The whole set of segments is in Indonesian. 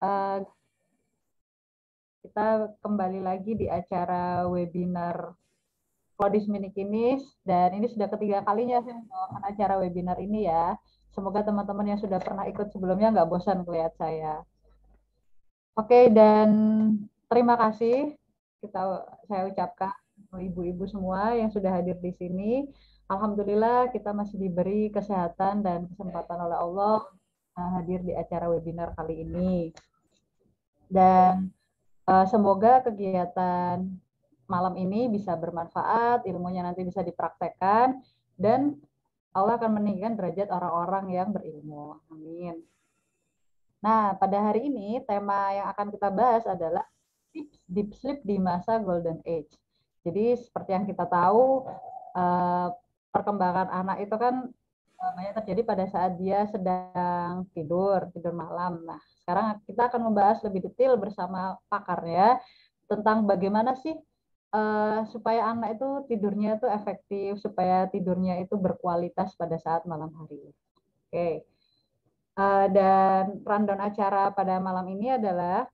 uh, kita kembali lagi di acara webinar Klodis Minikinis, dan ini sudah ketiga kalinya saya membawakan acara webinar ini ya. Semoga teman-teman yang sudah pernah ikut sebelumnya nggak bosan melihat saya. Oke, dan terima kasih saya ucapkan ibu-ibu semua yang sudah hadir di sini. Alhamdulillah kita masih diberi kesehatan dan kesempatan oleh Allah hadir di acara webinar kali ini. Dan semoga kegiatan malam ini bisa bermanfaat, ilmunya nanti bisa dipraktekkan, dan Allah akan meninggikan derajat orang-orang yang berilmu. Amin. Nah, pada hari ini tema yang akan kita bahas adalah tips deep sleep di masa golden age. Jadi seperti yang kita tahu, perkembangan anak itu kan banyak terjadi pada saat dia sedang tidur malam. Nah, sekarang kita akan membahas lebih detail bersama pakarnya tentang bagaimana sih supaya anak itu tidurnya itu efektif, supaya tidurnya itu berkualitas pada saat malam hari. Oke. Dan rundown acara pada malam ini adalah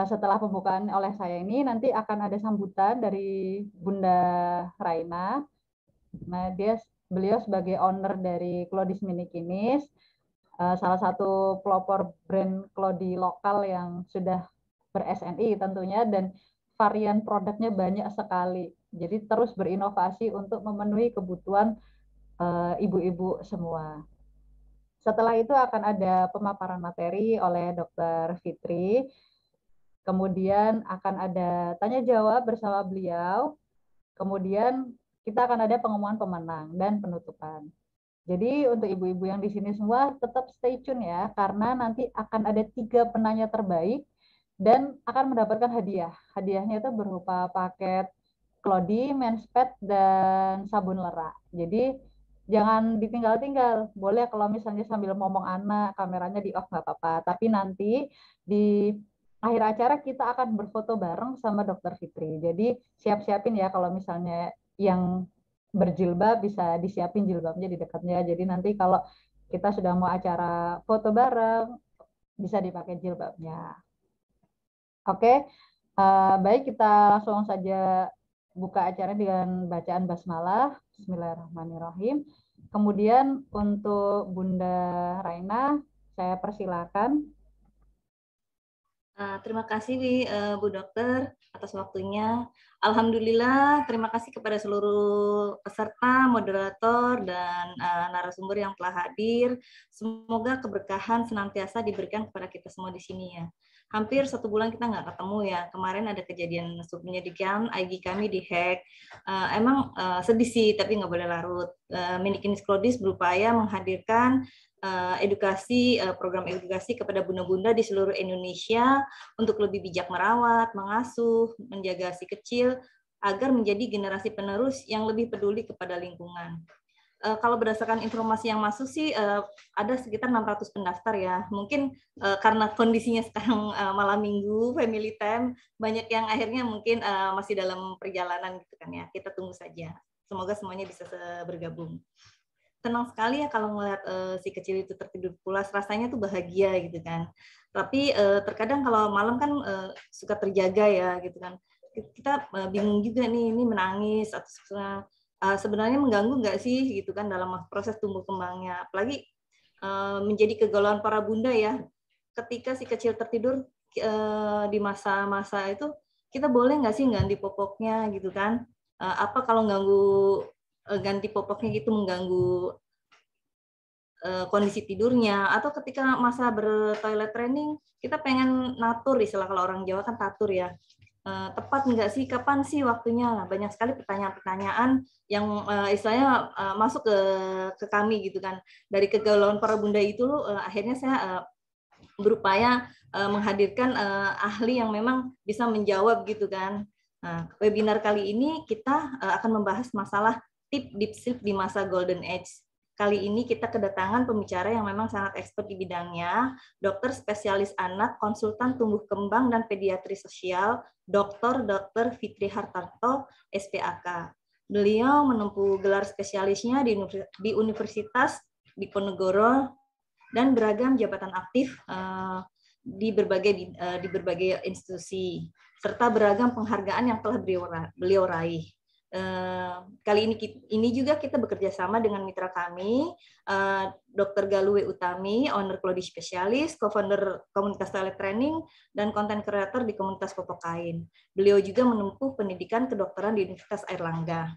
setelah pembukaan oleh saya ini nanti akan ada sambutan dari Bunda Raina. Nah, beliau sebagai owner dari Klodis Minikinis, salah satu pelopor brand Klodi lokal yang sudah ber-SNI tentunya, dan varian produknya banyak sekali. Jadi terus berinovasi untuk memenuhi kebutuhan ibu-ibu semua. Setelah itu akan ada pemaparan materi oleh Dr. Fitri. Kemudian akan ada tanya jawab bersama beliau. Kemudian kita akan ada pengumuman pemenang dan penutupan. Jadi untuk ibu-ibu yang di sini semua tetap stay tune ya, karena nanti akan ada 3 penanya terbaik dan akan mendapatkan hadiah. Hadiahnya itu berupa paket Klodi, Menspad, dan sabun lera. Jadi jangan ditinggal-tinggal. Boleh kalau misalnya sambil ngomong anak, kameranya di off nggak apa-apa. Tapi nanti di akhir acara kita akan berfoto bareng sama Dokter Fitri. Jadi siap-siapin ya kalau misalnya yang berjilbab bisa disiapin jilbabnya di dekatnya. Jadi nanti kalau kita sudah mau acara foto bareng bisa dipakai jilbabnya. Oke, baik kita langsung saja buka acara dengan bacaan basmalah. Bismillahirrahmanirrahim. Kemudian untuk Bunda Raina, saya persilakan. Terima kasih Bu Dokter atas waktunya. Alhamdulillah, terima kasih kepada seluruh peserta, moderator, dan narasumber yang telah hadir. Semoga keberkahan senantiasa diberikan kepada kita semua di sini ya. Hampir 1 bulan kita nggak ketemu ya. Kemarin ada kejadian menyedihkan, IG kami dihack. Emang sedih sih, tapi nggak boleh larut. Minikinis Klodis berupaya menghadirkan program edukasi kepada bunda-bunda di seluruh Indonesia untuk lebih bijak merawat, mengasuh, menjaga si kecil agar menjadi generasi penerus yang lebih peduli kepada lingkungan. Kalau berdasarkan informasi yang masuk sih ada sekitar 600 pendaftar ya. Mungkin karena kondisinya sekarang malam minggu, family time, banyak yang akhirnya mungkin masih dalam perjalanan gitu kan ya. Kita tunggu saja. Semoga semuanya bisa bergabung. Tenang sekali ya kalau ngeliat si kecil itu tertidur pulas, rasanya tuh bahagia gitu kan. Tapi terkadang kalau malam kan suka terjaga ya gitu kan. Kita bingung juga nih, ini menangis atau sebenarnya mengganggu nggak sih gitu kan dalam proses tumbuh kembangnya. Apalagi menjadi kegalauan para bunda ya. Ketika si kecil tertidur di masa-masa itu, kita boleh nggak sih ganti popoknya gitu kan? Apa kalau ganti popoknya gitu mengganggu kondisi tidurnya, atau ketika masa bertoilet training kita pengen natur, istilah kalau orang Jawa kan tatur ya, tepat nggak sih, kapan sih waktunya? Nah, banyak sekali pertanyaan-pertanyaan yang istilahnya masuk ke kami gitu kan. Dari kegalauan para bunda itu akhirnya saya berupaya menghadirkan ahli yang memang bisa menjawab gitu kan. Nah, webinar kali ini kita akan membahas masalah tip deep sleep di masa golden age. Kali ini kita kedatangan pembicara yang memang sangat expert di bidangnya, dokter spesialis anak, konsultan tumbuh kembang dan pediatri sosial, Dr. Fitri Hartarto, SPAK. Beliau menempuh gelar spesialisnya di Universitas Diponegoro dan beragam jabatan aktif di berbagai institusi serta beragam penghargaan yang telah beliau raih. Kali ini juga kita bekerja sama dengan mitra kami, Dr. Galuwe Utami, owner Klodi Spesialis, co-founder komunitas teletraining, dan konten kreator di komunitas Popokain. Beliau juga menempuh pendidikan kedokteran di Universitas Airlangga.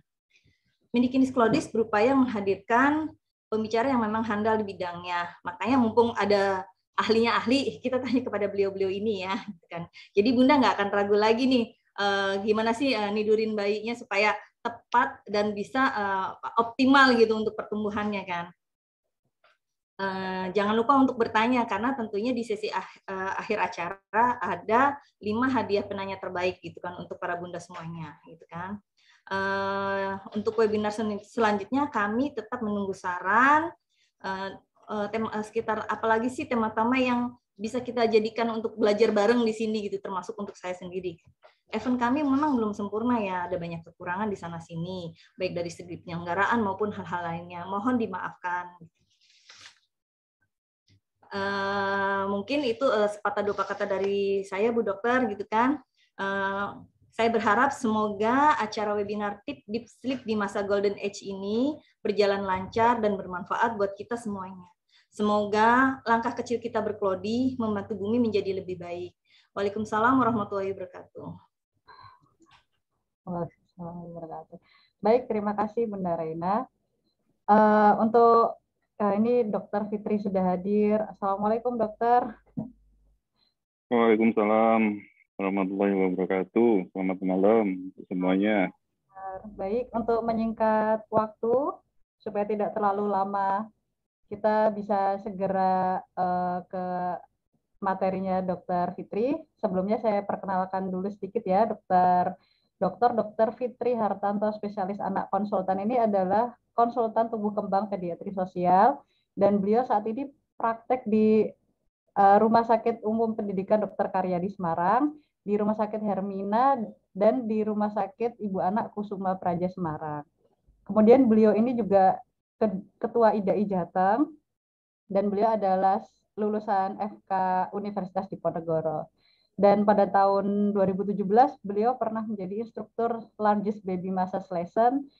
Minikinis Klodis berupaya menghadirkan pembicara yang memang handal di bidangnya. Makanya mumpung ada ahlinya ahli, kita tanya kepada beliau-beliau ini ya. Jadi Bunda nggak akan ragu lagi nih, gimana sih nidurin bayinya supaya tepat dan bisa optimal gitu untuk pertumbuhannya kan. Jangan lupa untuk bertanya karena tentunya di sesi akhir acara ada 5 hadiah penanya terbaik gitu kan untuk para bunda semuanya gitu kan. Untuk webinar selanjutnya kami tetap menunggu saran sekitar apalagi sih tema-tema yang bisa kita jadikan untuk belajar bareng di sini gitu, termasuk untuk saya sendiri. Event kami memang belum sempurna ya, ada banyak kekurangan di sana sini, baik dari segi penyelenggaraan maupun hal-hal lainnya. Mohon dimaafkan. Mungkin itu sepatah dua kata dari saya, Bu Dokter, gitu kan. Saya berharap semoga acara webinar Tip Deep Sleep di masa Golden Age ini berjalan lancar dan bermanfaat buat kita semuanya. Semoga langkah kecil kita berkelodi membantu bumi menjadi lebih baik. Waalaikumsalam warahmatullahi wabarakatuh. Waalaikumsalam warahmatullahi wabarakatuh. Baik, terima kasih Bunda Reina. Untuk ini Dokter Fitri sudah hadir. Assalamualaikum Dokter. Waalaikumsalam warahmatullahi wabarakatuh. Selamat malam semuanya. Baik, untuk menyingkat waktu supaya tidak terlalu lama, kita bisa segera ke materinya Dokter Fitri. Sebelumnya saya perkenalkan dulu sedikit ya, Dokter Fitri Hartanto, spesialis anak konsultan ini adalah konsultan tumbuh kembang pediatri sosial dan beliau saat ini praktek di Rumah Sakit Umum Pendidikan Dr. Karyadi Semarang, di Rumah Sakit Hermina, dan di Rumah Sakit Ibu Anak Kusuma Praja Semarang. Kemudian beliau ini juga Ketua IDAI Jateng, dan beliau adalah lulusan FK Universitas Diponegoro. Dan pada tahun 2017, beliau pernah menjadi instruktur Largest Baby Massage Lesson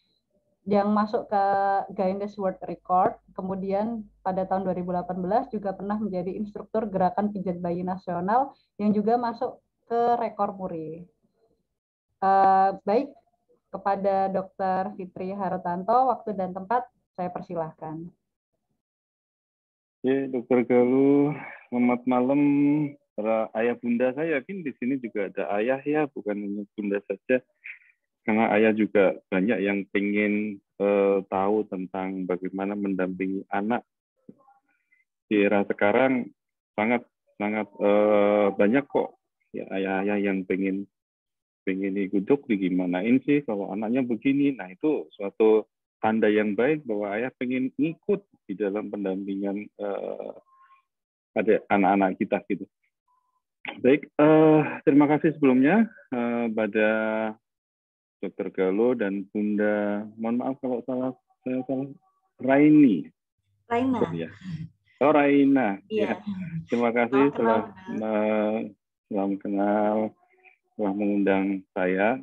yang masuk ke Guinness World Record. Kemudian pada tahun 2018 juga pernah menjadi instruktur Gerakan Pijat Bayi Nasional yang juga masuk ke rekor muri. Baik, kepada Dr. Fitri Hartanto, waktu dan tempat saya persilahkan. Ya, Dokter Galuh, selamat malam para ayah bunda. Saya yakin di sini juga ada ayah ya, bukan hanya bunda saja. Karena ayah juga banyak yang ingin tahu tentang bagaimana mendampingi anak. Di era sekarang sangat banyak kok ya ayah-ayah yang pengen ikut digimanain sih kalau anaknya begini. Nah itu suatu tanda yang baik bahwa ayah pengen ikut di dalam pendampingan ada anak-anak kita gitu. Baik, terima kasih sebelumnya pada Dr. Galuh dan Bunda. Mohon maaf kalau saya salah. Raina. Ya. Oh Raina. Iya. Ya. Terima kasih telah kenal, telah mengundang saya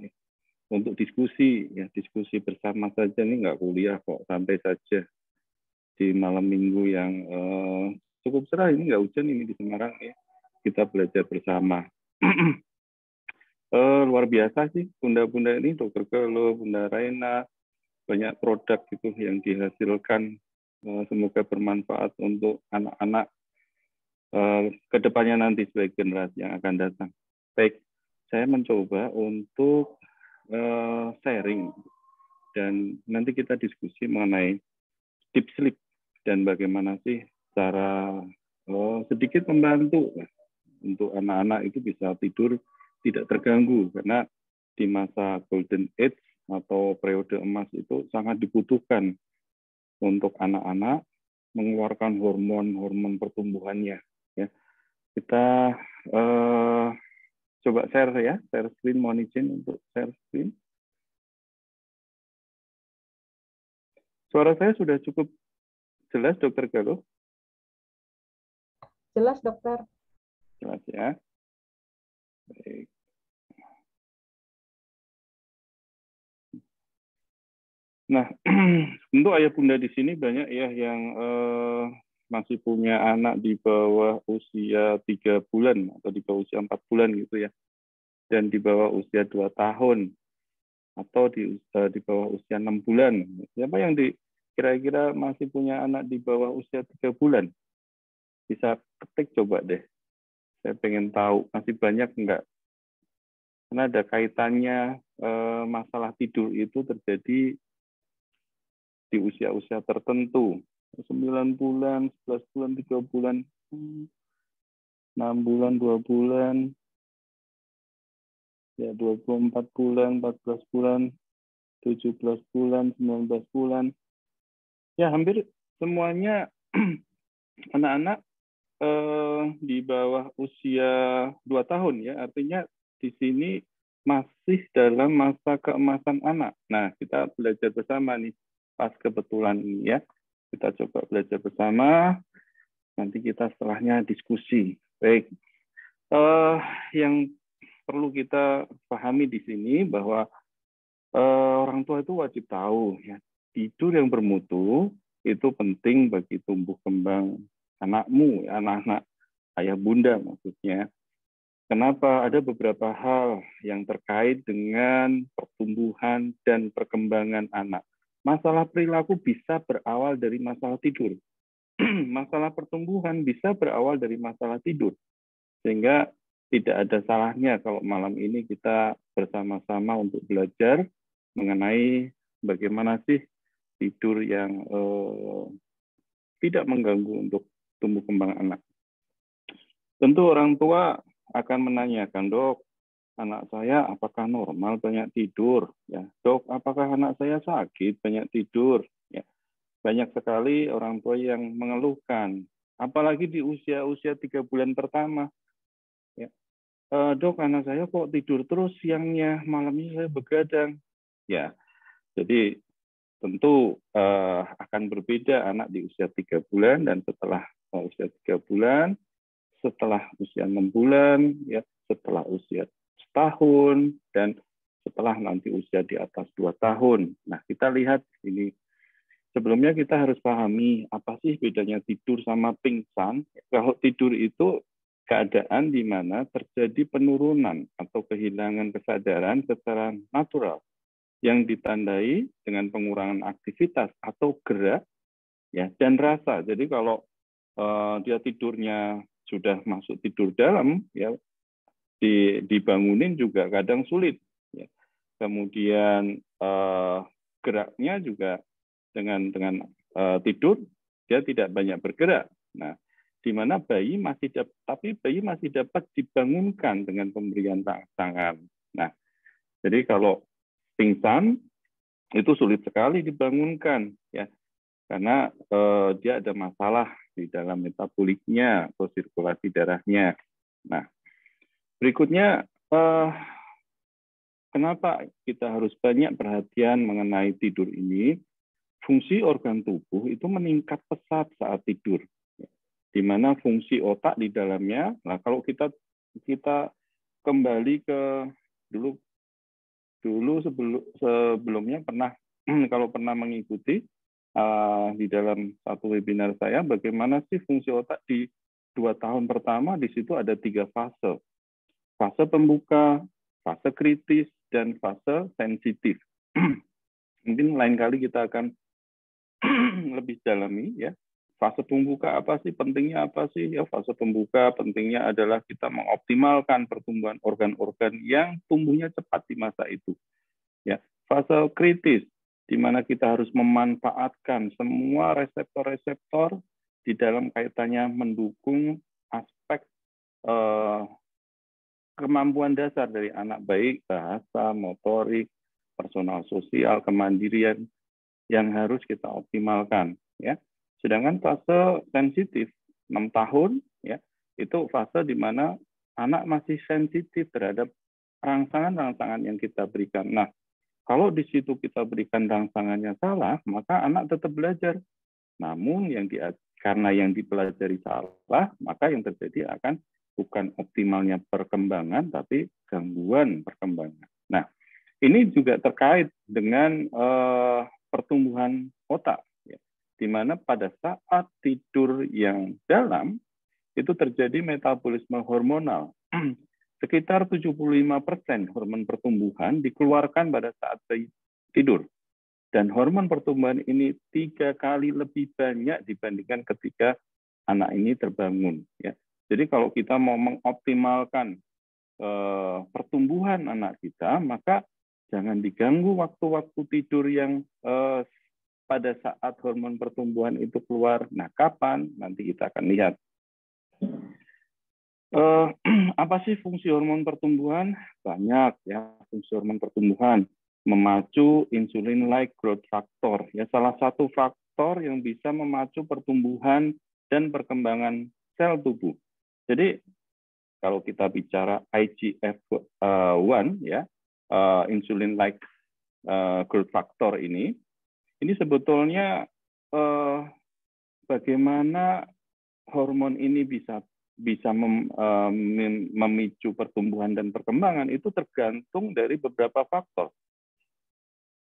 untuk diskusi bersama saja nih, nggak kuliah kok, santai saja di malam minggu yang cukup cerah. Ini nggak hujan ini di Semarang ya, kita belajar bersama. Luar biasa sih bunda-bunda ini, Dokter Galuh, Bunda Raina, banyak produk itu yang dihasilkan. Semoga bermanfaat untuk anak-anak kedepannya nanti sebagai generasi yang akan datang. Baik, saya mencoba untuk sharing dan nanti kita diskusi mengenai deep sleep dan bagaimana sih cara sedikit membantu untuk anak-anak itu bisa tidur tidak terganggu, karena di masa golden age atau periode emas itu sangat dibutuhkan untuk anak-anak mengeluarkan hormon pertumbuhannya ya. Kita coba share screen, mohon izin untuk share screen. Suara saya sudah cukup jelas, Dokter Galuh? Jelas, Dokter. Jelas ya. Baik. Nah, untuk ayah bunda di sini banyak ya yang masih punya anak di bawah usia 3 bulan atau di bawah usia 4 bulan gitu ya, dan di bawah usia 2 tahun atau di bawah usia 6 bulan. Siapa yang kira-kira masih punya anak di bawah usia 3 bulan? Bisa ketik coba deh. Saya pengen tahu masih banyak enggak? Karena ada kaitannya masalah tidur itu terjadi di usia-usia tertentu. 9 bulan, 11 bulan, 3 bulan, 6 bulan, 2 bulan, ya 24 bulan, 14 bulan, 17 bulan, 19 bulan. Ya hampir semuanya anak-anak di bawah usia 2 tahun ya. Artinya di sini masih dalam masa keemasan anak. Nah, kita belajar bersama nih. Pas kebetulan ini ya, kita coba belajar bersama, nanti kita setelahnya diskusi. Baik, yang perlu kita pahami di sini bahwa orang tua itu wajib tahu ya, tidur yang bermutu itu penting bagi tumbuh kembang anakmu, anak-anak ayah bunda maksudnya. Kenapa? Ada beberapa hal yang terkait dengan pertumbuhan dan perkembangan anak. Masalah perilaku bisa berawal dari masalah tidur. Masalah pertumbuhan bisa berawal dari masalah tidur. Sehingga tidak ada salahnya kalau malam ini kita bersama-sama untuk belajar mengenai bagaimana sih tidur yang tidak mengganggu untuk tumbuh kembang anak. Tentu orang tua akan menanyakan, dok, anak saya apakah normal banyak tidur? Ya, dok, apakah anak saya sakit banyak tidur? Ya, banyak sekali orang tua yang mengeluhkan, apalagi di usia-usia 3 bulan pertama. Ya, dok, anak saya kok tidur terus siangnya, malamnya saya begadang. Ya, jadi tentu akan berbeda anak di usia 3 bulan dan setelah usia 3 bulan, setelah usia 6 bulan, ya, setelah usia setahun, dan setelah nanti usia di atas 2 tahun. Nah, kita lihat ini. Sebelumnya kita harus pahami apa sih bedanya tidur sama pingsan. Kalau tidur itu keadaan di mana terjadi penurunan atau kehilangan kesadaran secara natural yang ditandai dengan pengurangan aktivitas atau gerak ya dan rasa. Jadi kalau dia tidurnya sudah masuk tidur dalam ya, dibangunin juga kadang sulit ya. Kemudian geraknya juga dengan tidur dia tidak banyak bergerak. Nah, di mana bayi masih dapat dibangunkan dengan pemberian rangsangan. Nah, jadi kalau pingsan itu sulit sekali dibangunkan ya, karena dia ada masalah di dalam metaboliknya atau sirkulasi darahnya. Nah, berikutnya kenapa kita harus banyak perhatian mengenai tidur ini? Fungsi organ tubuh itu meningkat pesat saat tidur, di mana fungsi otak di dalamnya. Nah, kalau kita kembali ke dulu sebelumnya pernah kalau pernah mengikuti di dalam satu webinar saya, bagaimana sih fungsi otak di 2 tahun pertama. Di situ ada 3 fase. Fase pembuka, fase kritis, dan fase sensitif. Mungkin lain kali kita akan lebih dalami ya. Fase pembuka apa sih, pentingnya apa sih? Ya, fase pembuka pentingnya adalah kita mengoptimalkan pertumbuhan organ-organ yang tumbuhnya cepat di masa itu. Ya, fase kritis di mana kita harus memanfaatkan semua reseptor-reseptor di dalam kaitannya mendukung aspek kemampuan dasar dari anak, baik bahasa, motorik, personal sosial, kemandirian yang harus kita optimalkan ya. Sedangkan fase sensitif 6 tahun ya, itu fase di mana anak masih sensitif terhadap rangsangan-rangsangan yang kita berikan. Nah, kalau di situ kita berikan rangsangannya salah, maka anak tetap belajar. Namun karena yang dipelajari salah, maka yang terjadi akan bukan optimalnya perkembangan, tapi gangguan perkembangan. Nah, ini juga terkait dengan pertumbuhan otak, ya, di mana pada saat tidur yang dalam itu terjadi metabolisme hormonal. Sekitar 75% hormon pertumbuhan dikeluarkan pada saat tidur. Dan hormon pertumbuhan ini 3 kali lebih banyak dibandingkan ketika anak ini terbangun. Ya. Jadi kalau kita mau mengoptimalkan pertumbuhan anak kita, maka jangan diganggu waktu-waktu tidur yang pada saat hormon pertumbuhan itu keluar. Nah, kapan? Nanti kita akan lihat. Apa sih fungsi hormon pertumbuhan? Banyak ya fungsi hormon pertumbuhan. Memacu insulin-like growth factor. Ya, salah satu faktor yang bisa memacu pertumbuhan dan perkembangan sel tubuh. Jadi kalau kita bicara IGF-1 ya, insulin-like growth factor ini sebetulnya bagaimana hormon ini bisa memicu pertumbuhan dan perkembangan itu tergantung dari beberapa faktor.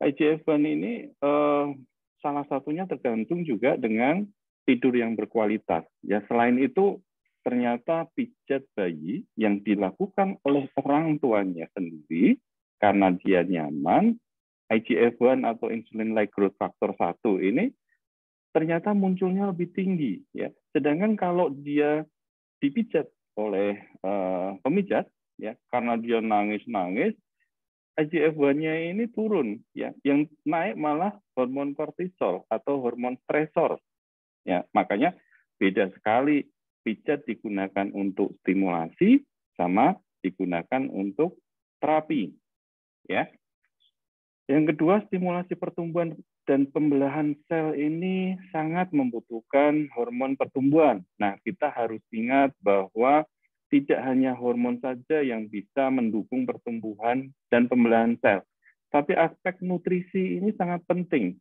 IGF-1 ini salah satunya tergantung juga dengan tidur yang berkualitas. Ya, selain itu ternyata pijat bayi yang dilakukan oleh orang tuanya sendiri karena dia nyaman, IGF-1 atau insulin-like growth factor 1 ini ternyata munculnya lebih tinggi. Ya. Sedangkan kalau dia dipijat oleh pemijat, ya, karena dia nangis-nangis, IGF-1-nya ini turun, ya, yang naik malah hormon kortisol atau hormon stresor. Ya, makanya beda sekali pijat digunakan untuk stimulasi sama digunakan untuk terapi. Ya. Yang kedua, stimulasi pertumbuhan dan pembelahan sel ini sangat membutuhkan hormon pertumbuhan. Nah, kita harus ingat bahwa tidak hanya hormon saja yang bisa mendukung pertumbuhan dan pembelahan sel, tapi aspek nutrisi ini sangat penting.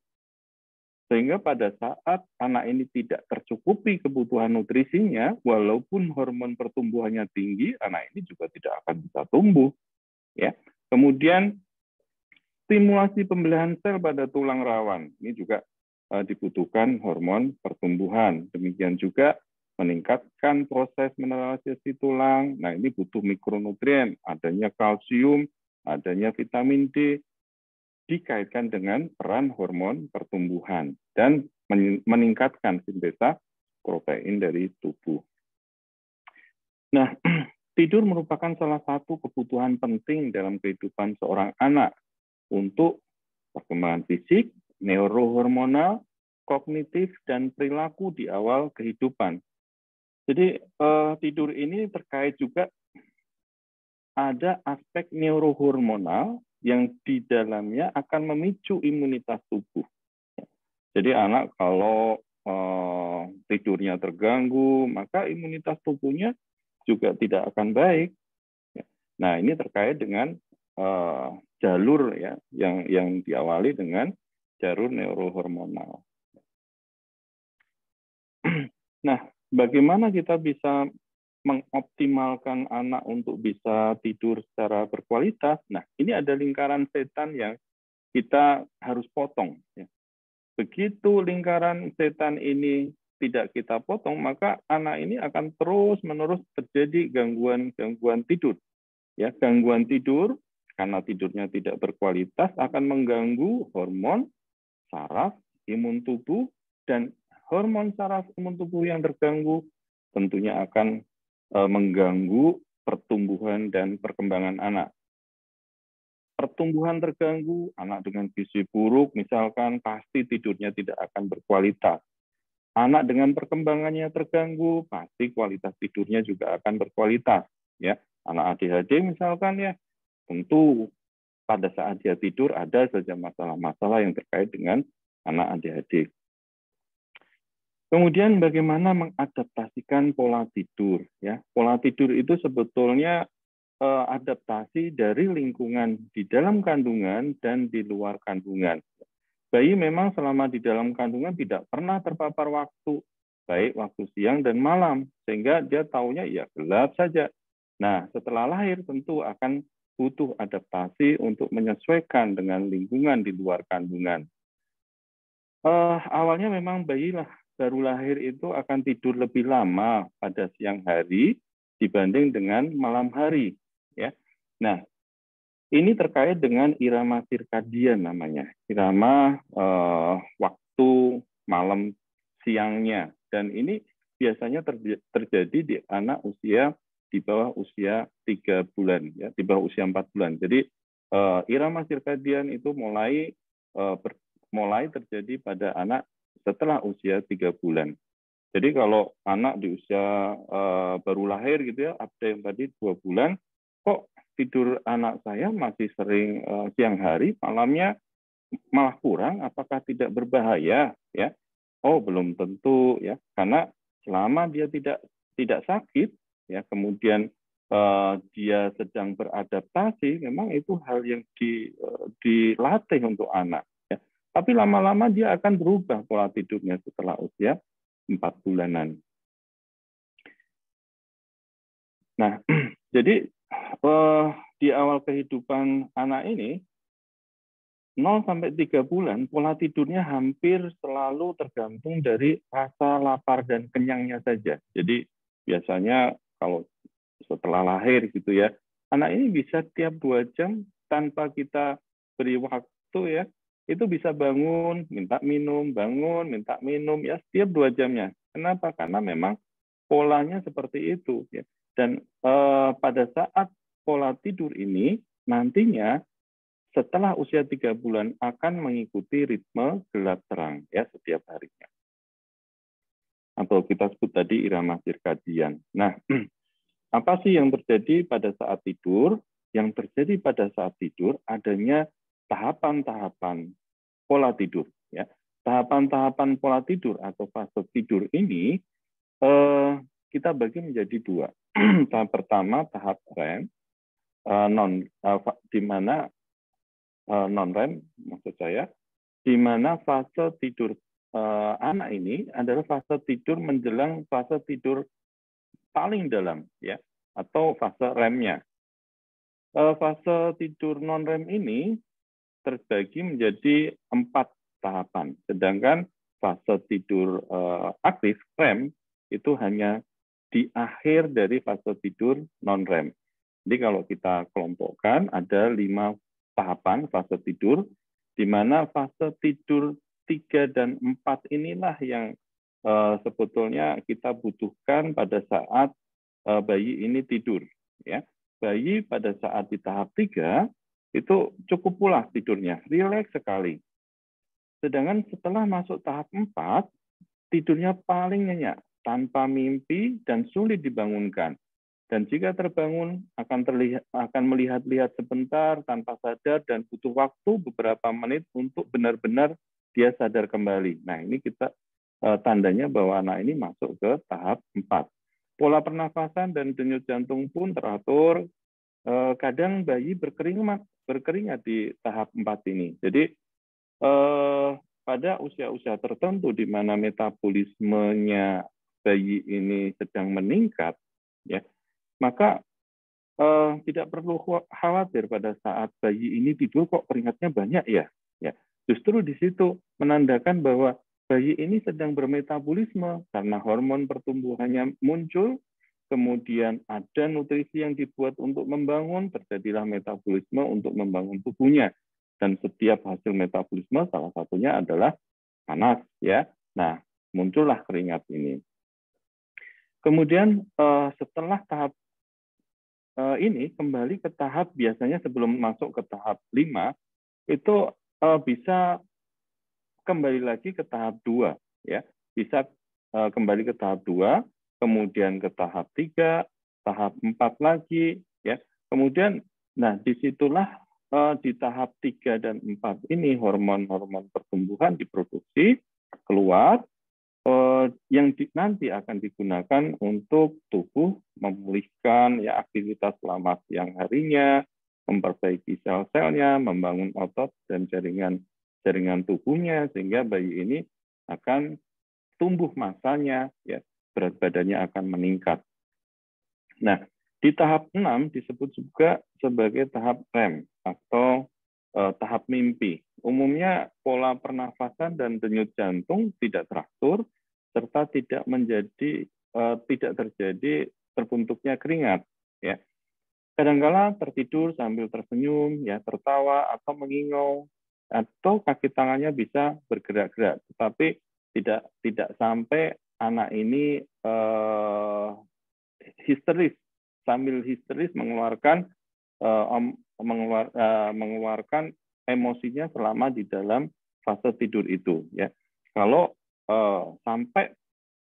Sehingga pada saat anak ini tidak tercukupi kebutuhan nutrisinya, walaupun hormon pertumbuhannya tinggi, anak ini juga tidak akan bisa tumbuh. Ya. Kemudian stimulasi pembelahan sel pada tulang rawan. Ini juga dibutuhkan hormon pertumbuhan. Demikian juga meningkatkan proses mineralisasi tulang. Nah, ini butuh mikronutrien, adanya kalsium, adanya vitamin D, dikaitkan dengan peran hormon pertumbuhan dan meningkatkan sintesa protein dari tubuh. Nah, tidur merupakan salah satu kebutuhan penting dalam kehidupan seorang anak untuk perkembangan fisik, neurohormonal, kognitif, dan perilaku di awal kehidupan. Jadi tidur ini terkait juga ada aspek neurohormonal yang di dalamnya akan memicu imunitas tubuh. Jadi anak kalau tidurnya terganggu, maka imunitas tubuhnya juga tidak akan baik. Nah, ini terkait dengan jalur ya yang diawali dengan jalur neurohormonal. Nah, bagaimana kita bisa mengoptimalkan anak untuk bisa tidur secara berkualitas? Nah, ini ada lingkaran setan yang kita harus potong. Ya. Begitu lingkaran setan ini tidak kita potong, maka anak ini akan terus-menerus terjadi gangguan tidur. Ya, gangguan tidur karena tidurnya tidak berkualitas akan mengganggu hormon, saraf, imun tubuh, dan hormon saraf imun tubuh yang terganggu tentunya akan mengganggu pertumbuhan dan perkembangan anak. Pertumbuhan terganggu, anak dengan gizi buruk misalkan pasti tidurnya tidak akan berkualitas. Anak dengan perkembangannya terganggu, pasti kualitas tidurnya juga akan berkualitas. Ya, anak ADHD misalkan ya, tentu pada saat dia tidur ada saja masalah-masalah yang terkait dengan anak ADHD. Kemudian bagaimana mengadaptasikan pola tidur? Ya, pola tidur itu sebetulnya adaptasi dari lingkungan di dalam kandungan dan di luar kandungan. Bayi memang selama di dalam kandungan tidak pernah terpapar waktu baik waktu siang dan malam, sehingga dia taunya ya gelap saja. Nah, setelah lahir tentu akan butuh adaptasi untuk menyesuaikan dengan lingkungan di luar kandungan. Awalnya memang bayi baru lahir itu akan tidur lebih lama pada siang hari dibanding dengan malam hari, ya. Nah, ini terkait dengan irama sirkadian namanya, irama waktu malam siangnya, dan ini biasanya terjadi di anak usia di bawah usia 3 bulan, ya, di bawah usia 4 bulan. Jadi irama sirkadian itu mulai terjadi pada anak setelah usia 3 bulan. Jadi kalau anak di usia baru lahir gitu ya, ada yang tadi 2 bulan, kok tidur anak saya masih sering siang hari, malamnya malah kurang, apakah tidak berbahaya? Ya, oh belum tentu ya, karena selama dia tidak sakit, ya kemudian dia sedang beradaptasi, memang itu hal yang dilatih untuk anak. Ya. Tapi lama-lama dia akan berubah pola tidurnya setelah usia 4 bulanan. Nah, jadi di awal kehidupan anak ini, 0 sampai 3 bulan, pola tidurnya hampir selalu tergantung dari rasa lapar dan kenyangnya saja. Jadi biasanya kalau setelah lahir gitu ya, anak ini bisa tiap 2 jam tanpa kita beri waktu ya, itu bisa bangun, minta minum, bangun, minta minum ya setiap 2 jamnya. Kenapa? Karena memang polanya seperti itu ya. Dan pada saat pola tidur ini nantinya setelah usia 3 bulan akan mengikuti ritme gelap terang ya setiap harinya. Atau kita sebut tadi irama sirkadian. Nah, apa sih yang terjadi pada saat tidur? Yang terjadi pada saat tidur adanya tahapan-tahapan pola tidur ya. Tahapan-tahapan pola tidur atau fase tidur ini kita bagi menjadi 2. Tahap pertama tahap REM, di mana non-REM maksud saya, di mana fase tidur anak ini adalah fase tidur menjelang fase tidur paling dalam ya, atau fase REM-nya. Fase tidur non-REM ini terbagi menjadi 4 tahapan, sedangkan fase tidur aktif REM itu hanya di akhir dari fase tidur non-REM. Jadi kalau kita kelompokkan ada 5 tahapan fase tidur, di mana fase tidur 3 dan 4 inilah yang sebetulnya kita butuhkan pada saat bayi ini tidur. Ya. Bayi pada saat di tahap 3 itu cukup pulas tidurnya, rileks sekali. Sedangkan setelah masuk tahap 4, tidurnya paling nyenyak, tanpa mimpi dan sulit dibangunkan. Dan jika terbangun akan melihat-lihat sebentar tanpa sadar dan butuh waktu beberapa menit untuk benar-benar dia sadar kembali. Nah, ini kita tandanya bahwa anak ini masuk ke tahap 4. Pola pernafasan dan denyut jantung pun teratur. Kadang bayi berkeringat di tahap 4 ini. Jadi pada usia-usia tertentu di mana metabolismenya bayi ini sedang meningkat, ya, maka tidak perlu khawatir pada saat bayi ini tidur kok keringatnya banyak ya. Ya, justru di situ menandakan bahwa bayi ini sedang bermetabolisme karena hormon pertumbuhannya muncul, kemudian ada nutrisi yang dibuat untuk membangun, terjadilah metabolisme untuk membangun tubuhnya. Dan setiap hasil metabolisme salah satunya adalah panas ya. Nah, muncullah keringat ini. Kemudian setelah tahap ini kembali ke tahap biasanya sebelum masuk ke tahap 5 itu bisa kembali lagi ke tahap 2 ya. Bisa kembali ke tahap 2, kemudian ke tahap 3, tahap 4 lagi ya. Kemudian nah disitulah di tahap 3 dan 4 ini hormon-hormon pertumbuhan diproduksi keluar yang nanti akan digunakan untuk tubuh memulihkan ya aktivitas selama siang harinya, memperbaiki sel-selnya, membangun otot dan jaringan tubuhnya sehingga bayi ini akan tumbuh massanya, ya, berat badannya akan meningkat. Nah, di tahap 6 disebut juga sebagai tahap REM atau tahap mimpi. Umumnya pola pernafasan dan denyut jantung tidak teratur serta tidak terjadi terbentuknya keringat, ya. Kadangkala tertidur sambil tersenyum, ya, tertawa atau mengingau, atau kaki tangannya bisa bergerak-gerak, tetapi tidak sampai anak ini histeris, sambil histeris mengeluarkan emosinya selama di dalam fase tidur itu, ya. Kalau sampai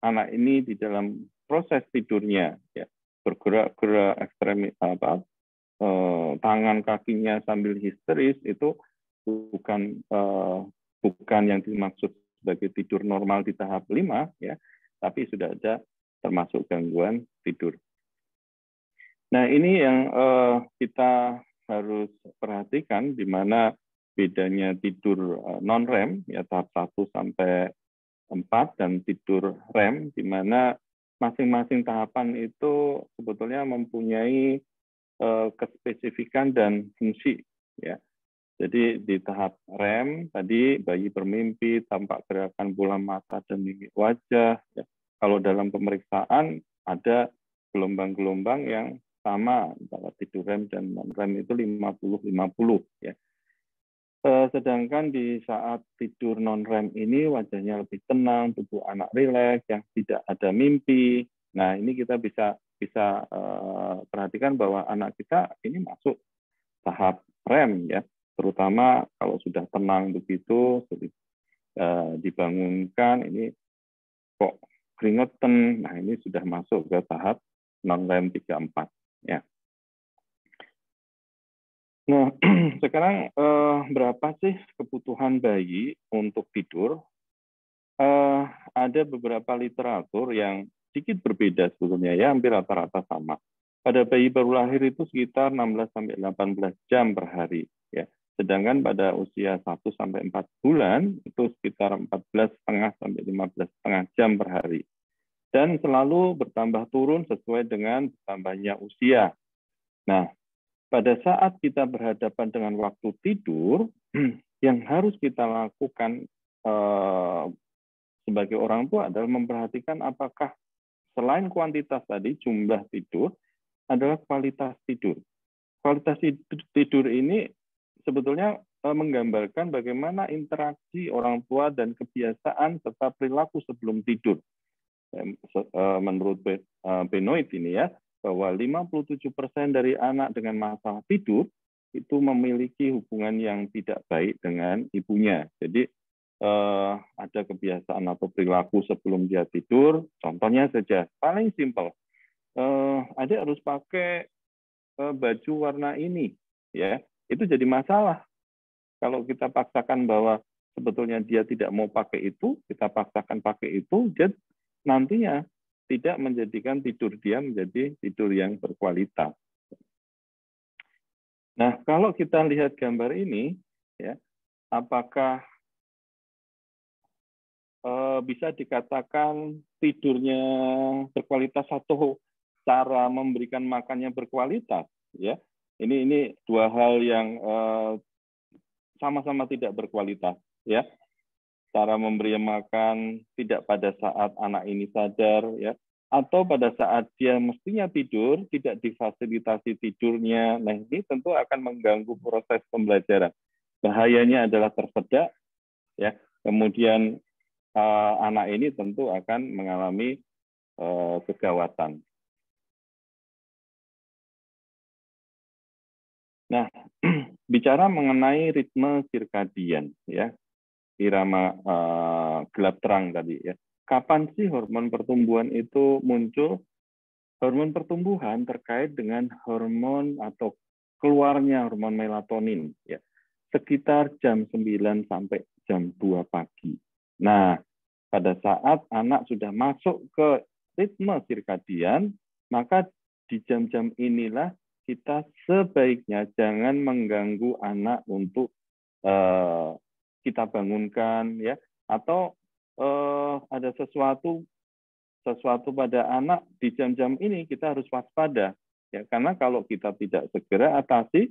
anak ini di dalam proses tidurnya, ya, bergerak-gerak tangan kakinya sambil histeris, itu bukan yang dimaksud sebagai tidur normal di tahap 5, ya, tapi sudah ada termasuk gangguan tidur. Nah, ini yang kita harus perhatikan, di mana bedanya tidur non-REM, ya, tahap 1 sampai 4, dan tidur REM, di mana masing-masing tahapan itu sebetulnya mempunyai kespesifikan dan fungsi, ya. Jadi di tahap REM tadi bayi bermimpi, tampak gerakan bola mata dan mimik wajah, ya. Kalau dalam pemeriksaan ada gelombang-gelombang yang sama antara tidur REM dan non-REM itu 50-50, ya. Sedangkan di saat tidur non-REM ini wajahnya lebih tenang, tubuh anak rileks, yang tidak ada mimpi. Nah, ini kita bisa perhatikan bahwa anak kita ini masuk tahap REM, ya. Terutama kalau sudah tenang begitu, dibangunkan, ini kok keringetan. Nah, ini sudah masuk ke tahap non-REM 3-4, ya. Nah, sekarang berapa sih kebutuhan bayi untuk tidur? Ada beberapa literatur yang sedikit berbeda sebetulnya, ya, hampir rata-rata sama. Pada bayi baru lahir itu sekitar 16-18 jam per hari, ya. Sedangkan pada usia 1-4 bulan itu sekitar 14,5-15,5 jam per hari. Dan selalu bertambah turun sesuai dengan bertambahnya usia. Nah, pada saat kita berhadapan dengan waktu tidur, yang harus kita lakukan sebagai orang tua adalah memperhatikan apakah selain kuantitas tadi, jumlah tidur, adalah kualitas tidur. Kualitas tidur ini sebetulnya menggambarkan bagaimana interaksi orang tua dan kebiasaan serta perilaku sebelum tidur. Menurut Benoit ini, ya, bahwa 57% dari anak dengan masalah tidur itu memiliki hubungan yang tidak baik dengan ibunya. Jadi ada kebiasaan atau perilaku sebelum dia tidur. Contohnya saja, paling simpel, adik harus pakai baju warna ini, ya, itu jadi masalah. Kalau kita paksakan bahwa sebetulnya dia tidak mau pakai itu, kita paksakan pakai itu, dia nantinya tidak menjadikan tidur dia menjadi tidur yang berkualitas. Nah, kalau kita lihat gambar ini, ya, apakah bisa dikatakan tidurnya berkualitas atau cara memberikan makannya berkualitas, ya? Ini dua hal yang sama-sama tidak berkualitas, ya. Cara memberi makan tidak pada saat anak ini sadar, ya, atau pada saat dia mestinya tidur tidak difasilitasi tidurnya. Nah, ini tentu akan mengganggu proses pembelajaran. Bahayanya adalah tersedak, ya. Kemudian anak ini tentu akan mengalami kegawatan. Nah, bicara mengenai ritme sirkadian, ya, irama gelap terang tadi, ya. Kapan sih hormon pertumbuhan itu muncul? Hormon pertumbuhan terkait dengan hormon atau keluarnya hormon melatonin, ya, sekitar jam 9 sampai jam 2 pagi. Nah, pada saat anak sudah masuk ke ritme sirkadian, maka di jam-jam inilah kita sebaiknya jangan mengganggu anak untuk kita bangunkan, ya, atau ada sesuatu pada anak di jam-jam ini, kita harus waspada. Ya, karena kalau kita tidak segera atasi,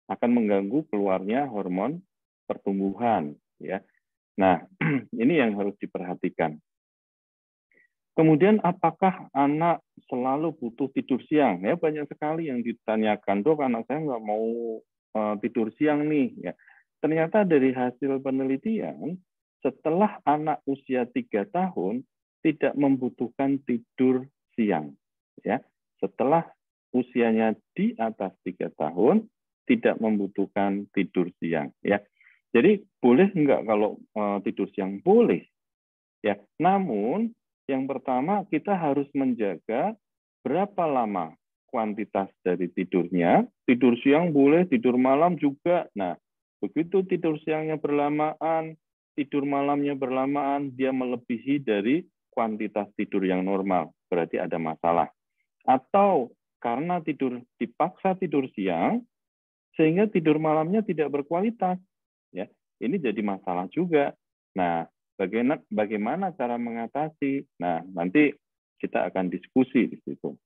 akan mengganggu keluarnya hormon pertumbuhan. Ya. Nah, ini yang harus diperhatikan. Kemudian, apakah anak selalu butuh tidur siang? Ya, banyak sekali yang ditanyakan, dok, anak saya nggak mau tidur siang nih. Ya. Ternyata dari hasil penelitian, setelah anak usia 3 tahun, tidak membutuhkan tidur siang. Ya. Setelah usianya di atas 3 tahun, tidak membutuhkan tidur siang. Ya. Jadi, boleh nggak kalau tidur siang? Boleh. Ya. Namun, yang pertama, kita harus menjaga berapa lama kuantitas dari tidurnya. Tidur siang boleh, tidur malam juga. Nah, begitu tidur siangnya berlamaan, tidur malamnya berlamaan, dia melebihi dari kuantitas tidur yang normal. Berarti ada masalah. Atau karena dipaksa tidur siang, sehingga tidur malamnya tidak berkualitas. Ya, ini jadi masalah juga. Nah, bagaimana cara mengatasi? Nah, nanti kita akan diskusi di situ.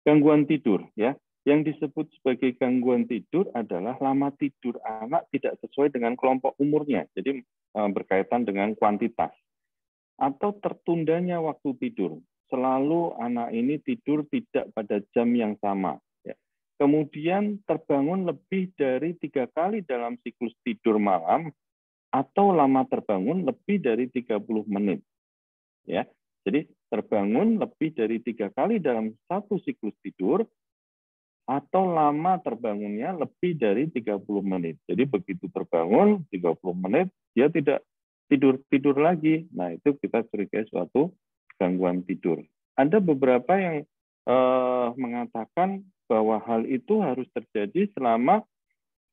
Gangguan tidur, ya. Yang disebut sebagai gangguan tidur adalah lama tidur anak tidak sesuai dengan kelompok umurnya. Jadi berkaitan dengan kuantitas. Atau tertundanya waktu tidur. Selalu anak ini tidur tidak pada jam yang sama. Ya. Kemudian terbangun lebih dari 3 kali dalam siklus tidur malam, atau lama terbangun lebih dari 30 menit. Ya. Jadi terbangun lebih dari 3 kali dalam satu siklus tidur, atau lama terbangunnya lebih dari 30 menit. Jadi begitu terbangun 30 menit, dia tidak tidur lagi. Nah, itu kita curigai suatu gangguan tidur. Ada beberapa yang mengatakan bahwa hal itu harus terjadi selama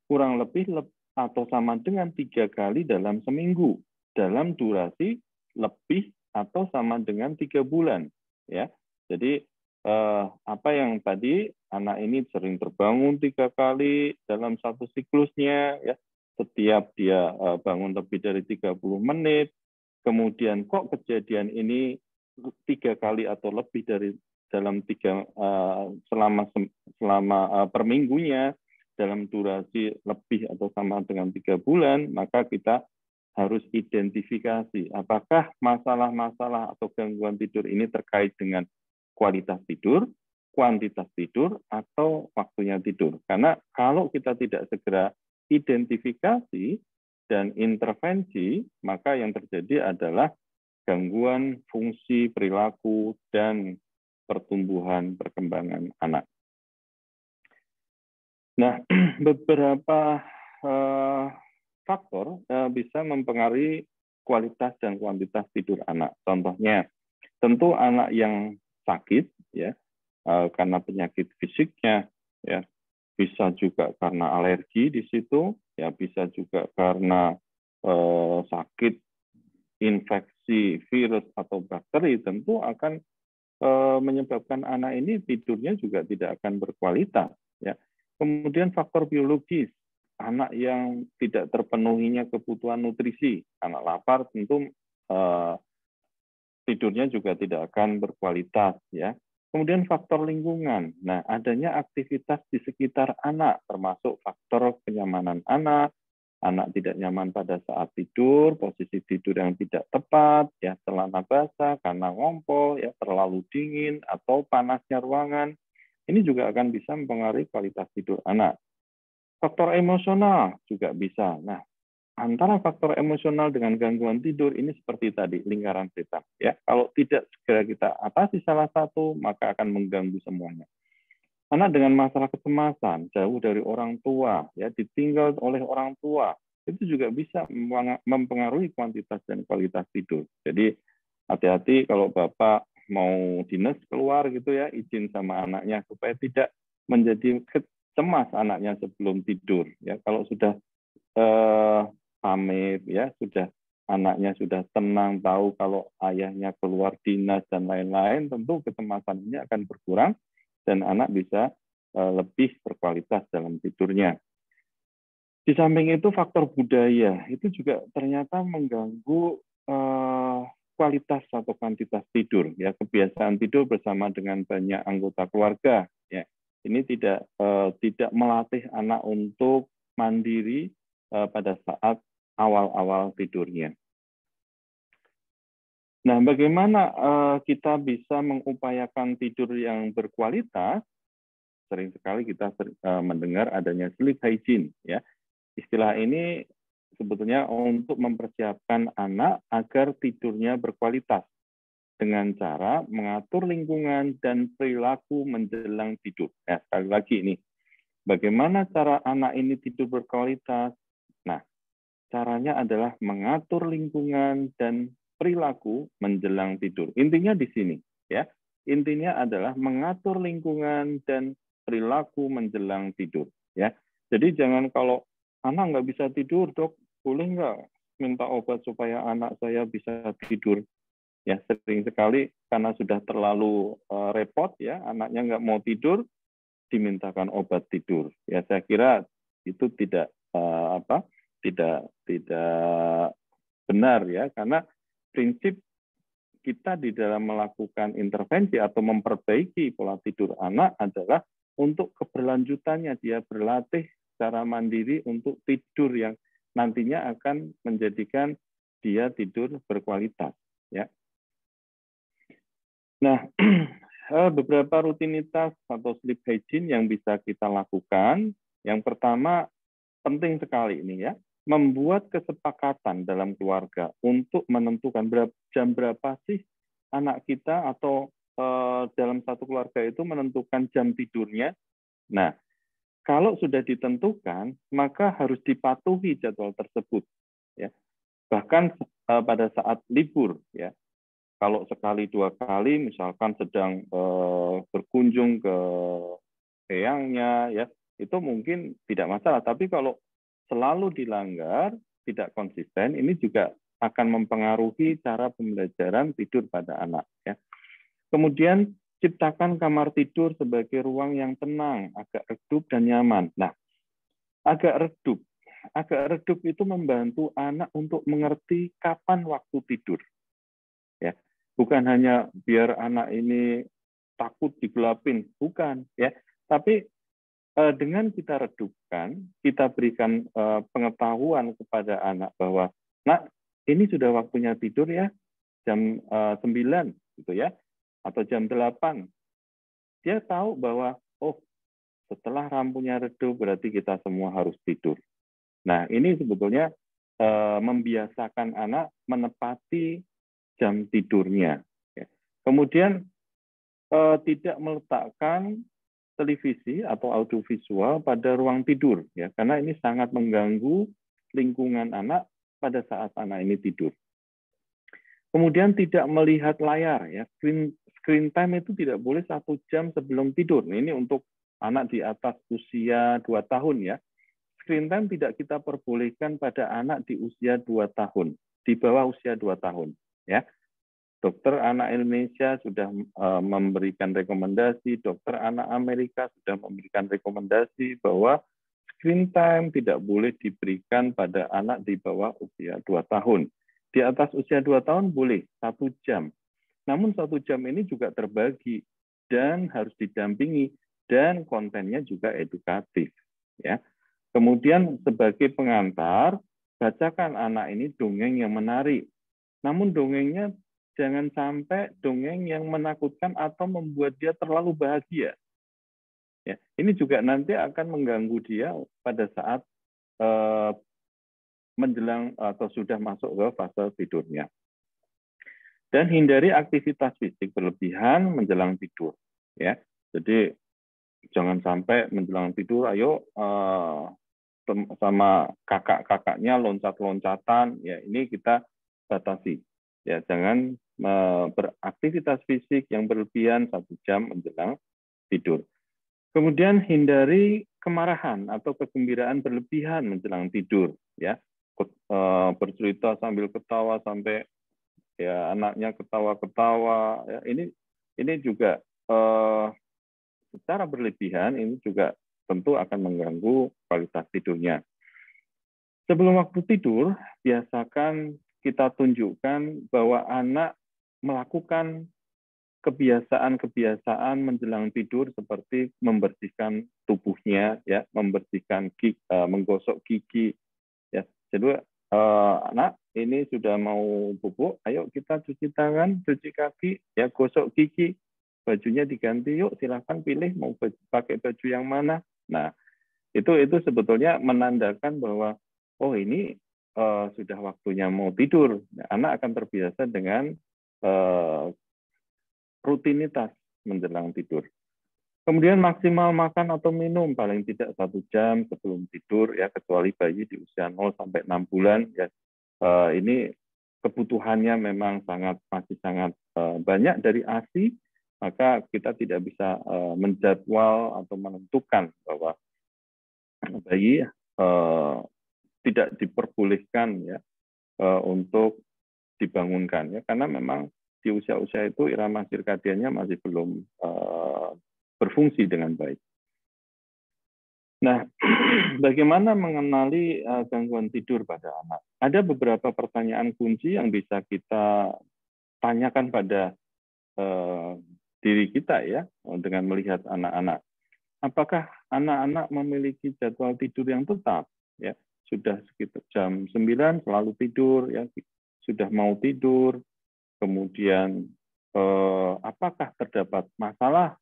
kurang lebih atau sama dengan 3 kali dalam seminggu, dalam durasi lebih atau sama dengan 3 bulan. Ya, jadi apa yang tadi, anak ini sering terbangun 3 kali dalam satu siklusnya, ya, setiap dia bangun lebih dari 30 menit, kemudian kok kejadian ini 3 kali atau lebih dari dalam selama per minggunya, dalam durasi lebih atau sama dengan 3 bulan, maka kita harus identifikasi apakah masalah-masalah atau gangguan tidur ini terkait dengan kualitas tidur, kuantitas tidur, atau waktunya tidur. Karena kalau kita tidak segera identifikasi dan intervensi, maka yang terjadi adalah gangguan fungsi perilaku dan pertumbuhan perkembangan anak. Nah, beberapa faktor bisa mempengaruhi kualitas dan kuantitas tidur anak. Contohnya, tentu anak yang sakit, ya, karena penyakit fisiknya, ya, bisa juga karena alergi di situ, ya, bisa juga karena sakit infeksi virus atau bakteri, tentu akan menyebabkan anak ini tidurnya juga tidak akan berkualitas. Ya. Kemudian faktor biologis, anak yang tidak terpenuhinya kebutuhan nutrisi, anak lapar tentu tidurnya juga tidak akan berkualitas. Ya. Kemudian faktor lingkungan, nah adanya aktivitas di sekitar anak, termasuk faktor kenyamanan anak tidak nyaman pada saat tidur, posisi tidur yang tidak tepat, ya, celana basah karena ngompol, ya, terlalu dingin atau panasnya ruangan. Ini juga akan bisa mempengaruhi kualitas tidur anak. Faktor emosional juga bisa. Nah, antara faktor emosional dengan gangguan tidur ini seperti tadi, lingkaran setan. Ya, kalau tidak segera kita atasi salah satu, maka akan mengganggu semuanya. Anak dengan masalah kecemasan, jauh dari orang tua, ya, ditinggal oleh orang tua, itu juga bisa mempengaruhi kuantitas dan kualitas tidur. Jadi hati-hati kalau Bapak mau dinas keluar gitu ya, izin sama anaknya supaya tidak menjadi cemas anaknya sebelum tidur. Ya, kalau sudah pamit, ya, anaknya sudah tenang, tahu kalau ayahnya keluar dinas dan lain-lain, tentu kecemasan ini akan berkurang dan anak bisa lebih berkualitas dalam tidurnya. Di samping itu faktor budaya itu juga ternyata mengganggu kualitas atau kuantitas tidur, ya, kebiasaan tidur bersama dengan banyak anggota keluarga, ya. Ini tidak melatih anak untuk mandiri pada saat awal-awal tidurnya. Nah, bagaimana kita bisa mengupayakan tidur yang berkualitas? Sering sekali kita mendengar adanya sleep hygiene, ya. Istilah ini sebetulnya untuk mempersiapkan anak agar tidurnya berkualitas dengan cara mengatur lingkungan dan perilaku menjelang tidur. Ya, sekali lagi ini, bagaimana cara anak ini tidur berkualitas? Nah, caranya adalah mengatur lingkungan dan perilaku menjelang tidur. Intinya di sini, ya. Intinya adalah mengatur lingkungan dan perilaku menjelang tidur, ya. Jadi jangan kalau anak nggak bisa tidur, dok, boleh nggak minta obat supaya anak saya bisa tidur? Ya, sering sekali karena sudah terlalu repot, ya, anaknya nggak mau tidur, dimintakan obat tidur. Ya, saya kira itu tidak tidak benar, ya, karena prinsip kita di dalam melakukan intervensi atau memperbaiki pola tidur anak adalah untuk keberlanjutannya, dia berlatih secara mandiri untuk tidur yang nantinya akan menjadikan dia tidur berkualitas, ya. Nah, beberapa rutinitas atau sleep hygiene yang bisa kita lakukan. Yang pertama, penting sekali ini, ya, membuat kesepakatan dalam keluarga untuk menentukan jam berapa sih anak kita atau dalam satu keluarga itu menentukan jam tidurnya. Nah, kalau sudah ditentukan, maka harus dipatuhi jadwal tersebut, ya. Bahkan pada saat libur, ya. Kalau sekali dua kali, misalkan sedang berkunjung ke eyangnya, ya, itu mungkin tidak masalah. Tapi kalau selalu dilanggar, tidak konsisten, ini juga akan mempengaruhi cara pembelajaran tidur pada anak, ya. Kemudian ciptakan kamar tidur sebagai ruang yang tenang, agak redup dan nyaman. Nah, agak redup itu membantu anak untuk mengerti kapan waktu tidur, ya. Bukan hanya biar anak ini takut digelapin, bukan, ya. Tapi dengan kita redupkan, kita berikan pengetahuan kepada anak bahwa, nak, ini sudah waktunya tidur, ya, jam 9, gitu, ya, atau jam 8. Dia tahu bahwa, oh, setelah lampunya redup berarti kita semua harus tidur. Nah, ini sebetulnya membiasakan anak menepati jam tidurnya. Ya. Kemudian tidak meletakkan televisi atau audiovisual pada ruang tidur, ya, karena ini sangat mengganggu lingkungan anak pada saat anak ini tidur. Kemudian tidak melihat layar, ya, screen time itu tidak boleh 1 jam sebelum tidur. Nah, ini untuk anak di atas usia 2 tahun, ya. Screen time tidak kita perbolehkan pada anak di usia 2 tahun, di bawah usia 2 tahun, ya. Dokter anak Indonesia sudah memberikan rekomendasi, dokter anak Amerika sudah memberikan rekomendasi bahwa screen time tidak boleh diberikan pada anak di bawah usia 2 tahun. Di atas usia 2 tahun boleh 1 jam. Namun 1 jam ini juga terbagi dan harus didampingi dan kontennya juga edukatif, ya. Kemudian sebagai pengantar, bacakan anak ini dongeng yang menarik. Namun dongengnya jangan sampai dongeng yang menakutkan atau membuat dia terlalu bahagia. Ya, ini juga nanti akan mengganggu dia pada saat menjelang atau sudah masuk ke fase tidurnya. Dan hindari aktivitas fisik berlebihan menjelang tidur, ya. Jadi jangan sampai menjelang tidur, ayo sama kakak-kakaknya loncat-loncatan, ya, ini kita batasi, ya, jangan beraktivitas fisik yang berlebihan 1 jam menjelang tidur. Kemudian hindari kemarahan atau kegembiraan berlebihan menjelang tidur, ya. Bercerita sambil ketawa sampai, ya, anaknya ketawa-ketawa, ya, ini juga secara berlebihan ini juga tentu akan mengganggu kualitas tidurnya. Sebelum waktu tidur, biasakan kita tunjukkan bahwa anak melakukan kebiasaan-kebiasaan menjelang tidur seperti membersihkan tubuhnya, ya, membersihkan gigi, menggosok gigi, ya. Jadi anak ini sudah mau bubuk, ayo kita cuci tangan, cuci kaki, ya, gosok gigi, bajunya diganti, yuk silahkan pilih mau pakai baju yang mana. Nah, itu sebetulnya menandakan bahwa oh ini sudah waktunya mau tidur. Nah, anak akan terbiasa dengan rutinitas menjelang tidur. Kemudian maksimal makan atau minum paling tidak 1 jam sebelum tidur, ya, kecuali bayi di usia 0 sampai 6 bulan, ya. Ini kebutuhannya memang masih sangat banyak dari ASI, maka kita tidak bisa menjadwal atau menentukan bahwa bayi tidak diperbolehkan, ya, untuk dibangunkan, ya, karena memang di usia-usia itu irama sirkadiannya masih belum berfungsi dengan baik. Nah, bagaimana mengenali gangguan tidur pada anak? Ada beberapa pertanyaan kunci yang bisa kita tanyakan pada diri kita, ya, dengan melihat anak-anak. Apakah anak-anak memiliki jadwal tidur yang tetap? Ya, sudah sekitar jam 9 selalu tidur, ya, sudah mau tidur. Kemudian apakah terdapat masalah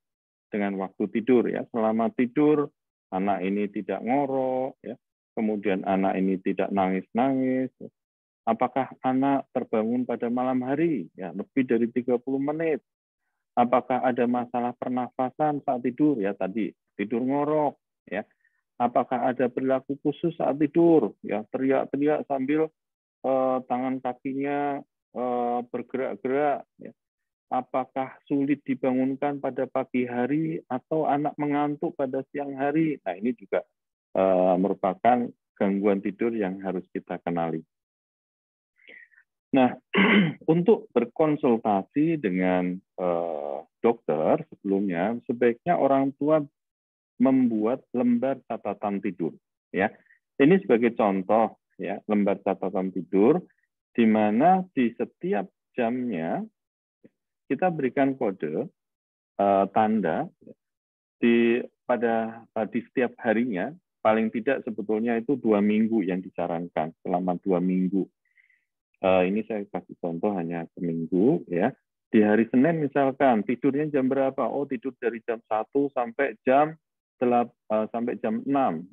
dengan waktu tidur, ya? Selama tidur anak ini tidak ngorok, ya. Kemudian anak ini tidak nangis-nangis. Ya. Apakah anak terbangun pada malam hari, ya, lebih dari 30 menit? Apakah ada masalah pernafasan saat tidur, ya, tadi tidur ngorok, ya. Apakah ada perilaku khusus saat tidur, ya, teriak-teriak sambil tangan kakinya bergerak-gerak, ya. Apakah sulit dibangunkan pada pagi hari atau anak mengantuk pada siang hari. Nah, ini juga merupakan gangguan tidur yang harus kita kenali. Nah, untuk berkonsultasi dengan dokter sebelumnya, sebaiknya orang tua membuat lembar catatan tidur. Ya, ini sebagai contoh, ya, lembar catatan tidur, di mana di setiap jamnya kita berikan kode tanda di setiap harinya, paling tidak sebetulnya itu 2 minggu yang disarankan, selama 2 minggu. Ini saya kasih contoh hanya seminggu, ya. Di hari Senin misalkan tidurnya jam berapa? Oh, tidur dari jam 1 sampai jam 6,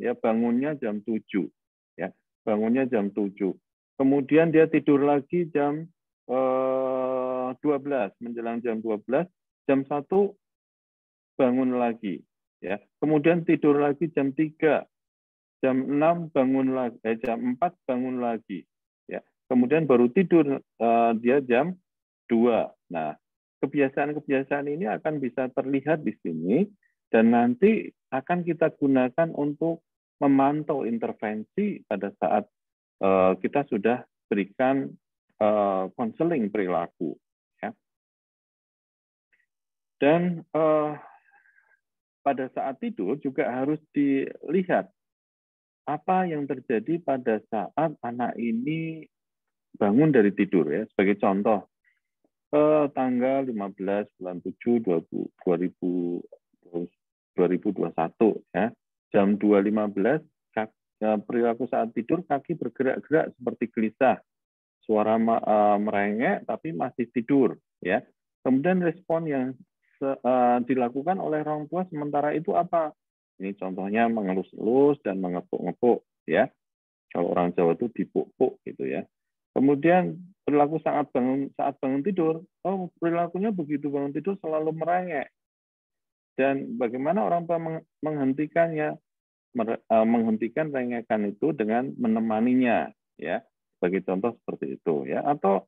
ya, bangunnya jam 7, ya. Bangunnya jam 7. Kemudian dia tidur lagi jam 12, menjelang jam 12, jam 1 bangun lagi, ya. Kemudian tidur lagi jam 3, jam 6 bangun lagi, jam 4 bangun lagi, ya. Kemudian baru tidur dia jam 2. Nah, kebiasaan-kebiasaan ini akan bisa terlihat di sini dan nanti akan kita gunakan untuk memantau intervensi pada saat kita sudah berikan konseling perilaku, ya. Dan pada saat tidur juga harus dilihat apa yang terjadi pada saat anak ini bangun dari tidur, ya. Sebagai contoh, tanggal 15 bulan 7 2021, ya, jam 2.15 perilaku saat tidur, kaki bergerak-gerak seperti gelisah, suara merengek tapi masih tidur, ya. Kemudian respon yang dilakukan oleh orang tua sementara itu apa? Ini contohnya mengelus-elus dan mengepuk-ngepuk, ya. Kalau orang Jawa itu dipuk-puk gitu, ya. Kemudian perilaku saat bangun tidur, oh, perilakunya begitu bangun tidur selalu merengek. Dan bagaimana orang tua menghentikannya? Menghentikan rengekan itu dengan menemaninya, ya. Sebagai contoh seperti itu, ya. Atau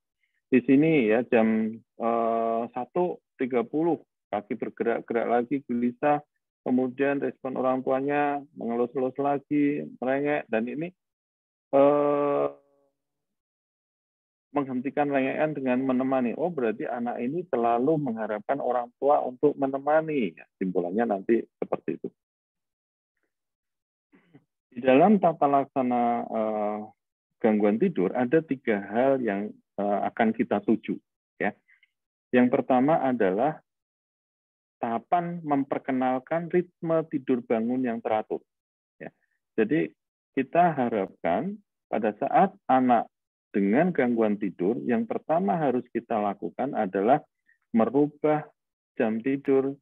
di sini, ya, jam 1.30 kaki bergerak-gerak lagi, gelisah, kemudian respon orang tuanya mengelus-elus lagi, merengek, dan ini menghentikan rengekan dengan menemani. Oh, berarti anak ini selalu mengharapkan orang tua untuk menemani. Ya, simpulannya nanti seperti itu. Di Di dalam tata laksana gangguan tidur ada 3 hal yang akan kita tuju. Ya. Yang pertama adalah tahapan memperkenalkan ritme tidur bangun yang teratur. Ya. Jadi kita harapkan pada saat anak dengan gangguan tidur, yang pertama harus kita lakukan adalah merubah jam tidur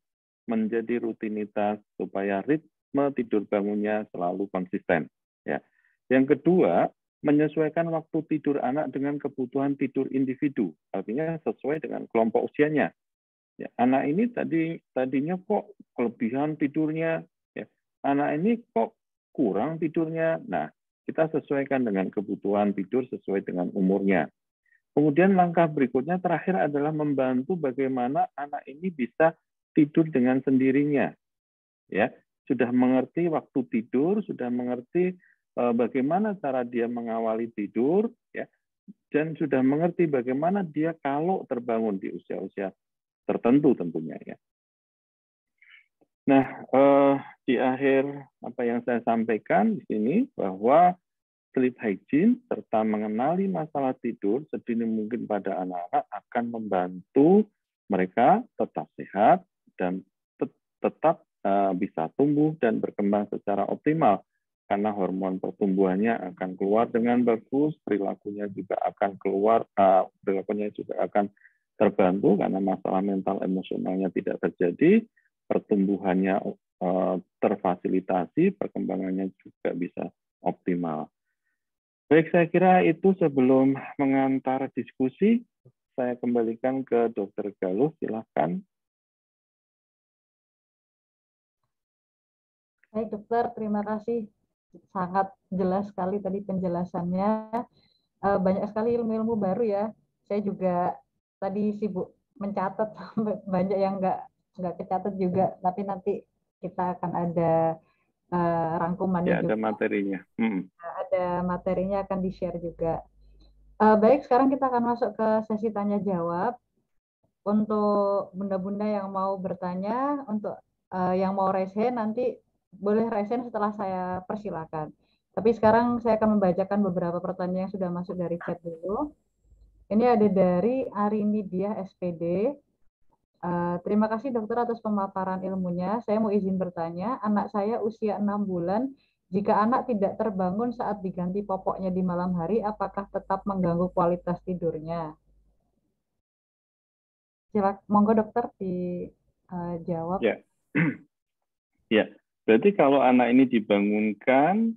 menjadi rutinitas supaya ritme tidur bangunnya selalu konsisten. Ya. Yang kedua, menyesuaikan waktu tidur anak dengan kebutuhan tidur individu, artinya sesuai dengan kelompok usianya. Ya, anak ini tadinya kok kelebihan tidurnya, ya. Anak ini kok kurang tidurnya. Nah, kita sesuaikan dengan kebutuhan tidur sesuai dengan umurnya. Kemudian langkah berikutnya terakhir adalah membantu bagaimana anak ini bisa tidur dengan sendirinya. Ya, sudah mengerti waktu tidur, sudah mengerti bagaimana cara dia mengawali tidur, ya, dan sudah mengerti bagaimana dia kalau terbangun di usia-usia tertentu tentunya, ya. Nah, di akhir apa yang saya sampaikan di sini bahwa sleep hygiene serta mengenali masalah tidur sedini mungkin pada anak-anak akan membantu mereka tetap sehat dan tetap bisa tumbuh dan berkembang secara optimal, karena hormon pertumbuhannya akan keluar dengan bagus, perilakunya juga akan terbantu karena masalah mental emosionalnya tidak terjadi, pertumbuhannya terfasilitasi, perkembangannya juga bisa optimal. Baik, saya kira itu sebelum mengantar diskusi, saya kembalikan ke Dr. Galuh, silahkan. Baik dokter, terima kasih. Sangat jelas sekali tadi penjelasannya. Banyak sekali ilmu-ilmu baru ya. Saya juga tadi sibuk mencatat, banyak yang nggak kecatat juga. Tapi nanti kita akan ada rangkumannya ya, juga. ada materinya. Ada materinya akan di-share juga. Baik, sekarang kita akan masuk ke sesi tanya jawab. Untuk bunda-bunda yang mau bertanya, untuk yang mau raise hand nanti boleh raise hand setelah saya persilakan. Tapi sekarang saya akan membacakan beberapa pertanyaan yang sudah masuk dari chat dulu. Ini ada dari Arini Diah SPD. Terima kasih dokter atas pemaparan ilmunya. Saya mau izin bertanya, anak saya usia 6 bulan, jika anak tidak terbangun saat diganti popoknya di malam hari, apakah tetap mengganggu kualitas tidurnya? Silakan, monggo dokter dijawab. Ya. Ya, berarti kalau anak ini dibangunkan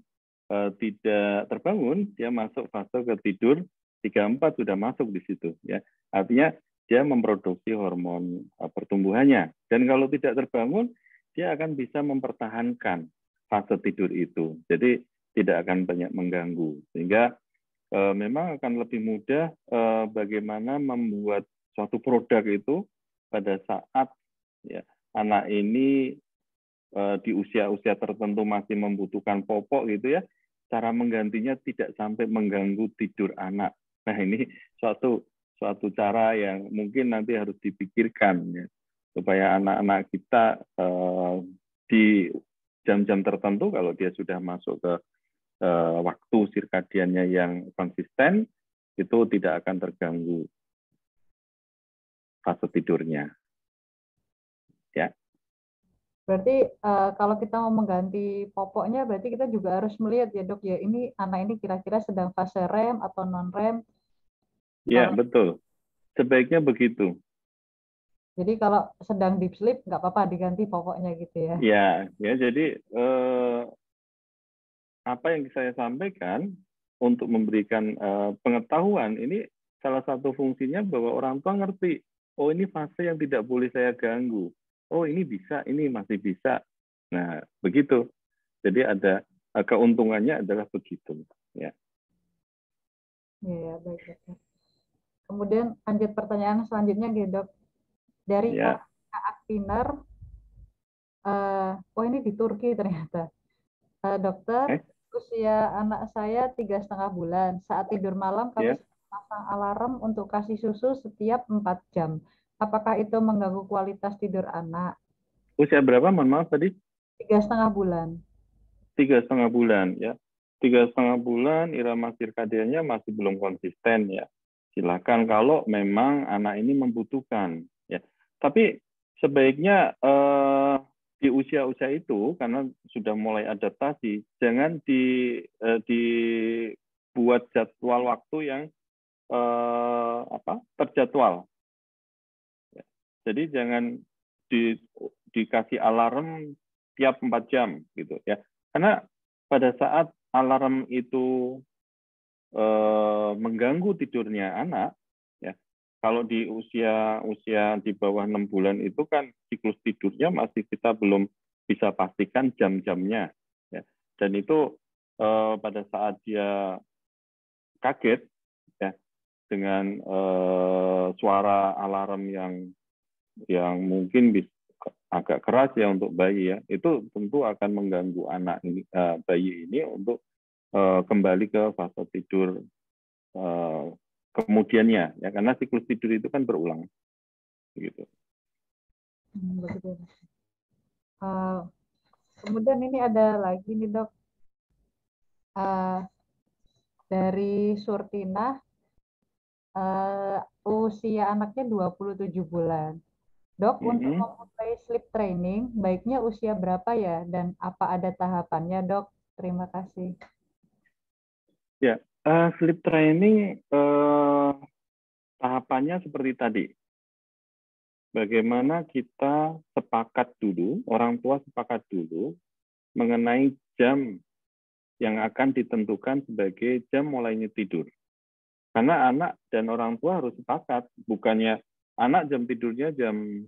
tidak terbangun, dia masuk fase ke tidur 3-4 sudah masuk di situ, ya. Artinya dia memproduksi hormon pertumbuhannya, dan kalau tidak terbangun dia akan bisa mempertahankan fase tidur itu. Jadi tidak akan banyak mengganggu, sehingga memang akan lebih mudah bagaimana membuat suatu produk itu pada saat ya anak ini di usia-usia tertentu masih membutuhkan popok gitu ya, cara menggantinya tidak sampai mengganggu tidur anak. Nah, ini suatu cara yang mungkin nanti harus dipikirkan ya, supaya anak-anak kita di jam-jam tertentu kalau dia sudah masuk ke waktu sirkadiannya yang konsisten, itu tidak akan terganggu fase tidurnya. Ya. Berarti kalau kita mau mengganti popoknya, berarti kita juga harus melihat ya dok ya, ini anak ini kira-kira sedang fase REM atau non-REM. Ya, betul. Sebaiknya begitu. Jadi kalau sedang deep sleep, nggak apa-apa diganti popoknya gitu ya. Ya, jadi apa yang saya sampaikan untuk memberikan pengetahuan, ini salah satu fungsinya bahwa orang tua ngerti, oh ini fase yang tidak boleh saya ganggu. Oh ini bisa, ini masih bisa. Nah, begitu. Jadi ada keuntungannya adalah begitu. Ya. Ya, baik dokter. Kemudian lanjut pertanyaan selanjutnya gitu dok. Dari Kak Akpiner, oh ini di Turki ternyata. Dokter, usia anak saya 3,5 bulan. Saat tidur malam kami pasang alarm untuk kasih susu setiap 4 jam. Apakah itu mengganggu kualitas tidur anak? Usia berapa? Mohon maaf tadi. 3,5 bulan. 3,5 bulan ya. 3,5 bulan irama sirkadiannya masih belum konsisten ya. Silakan kalau memang anak ini membutuhkan ya. Tapi sebaiknya di usia-usia itu karena sudah mulai adaptasi, jangan dibuat jadwal waktu yang terjadwal. Jadi jangan dikasih alarm tiap 4 jam gitu ya. Karena pada saat alarm itu mengganggu tidurnya anak ya. Kalau di usia di bawah 6 bulan itu kan siklus tidurnya masih kita belum bisa pastikan jam-jamnya ya. Dan itu pada saat dia kaget ya dengan suara alarm yang mungkin agak keras ya untuk bayi ya, itu tentu akan mengganggu anak ini, bayi ini untuk kembali ke fase tidur kemudiannya ya, karena siklus tidur itu kan berulang gitu. Begitu. Kemudian ini ada lagi nih dok, dari Surtina, usia anaknya 27 bulan. Dok, untuk memulai sleep training, baiknya usia berapa ya? Dan apa ada tahapannya, dok? Terima kasih. Ya, sleep training tahapannya seperti tadi. Bagaimana kita sepakat dulu, orang tua sepakat dulu mengenai jam yang akan ditentukan sebagai jam mulainya tidur. Karena anak dan orang tua harus sepakat, bukannya anak jam tidurnya jam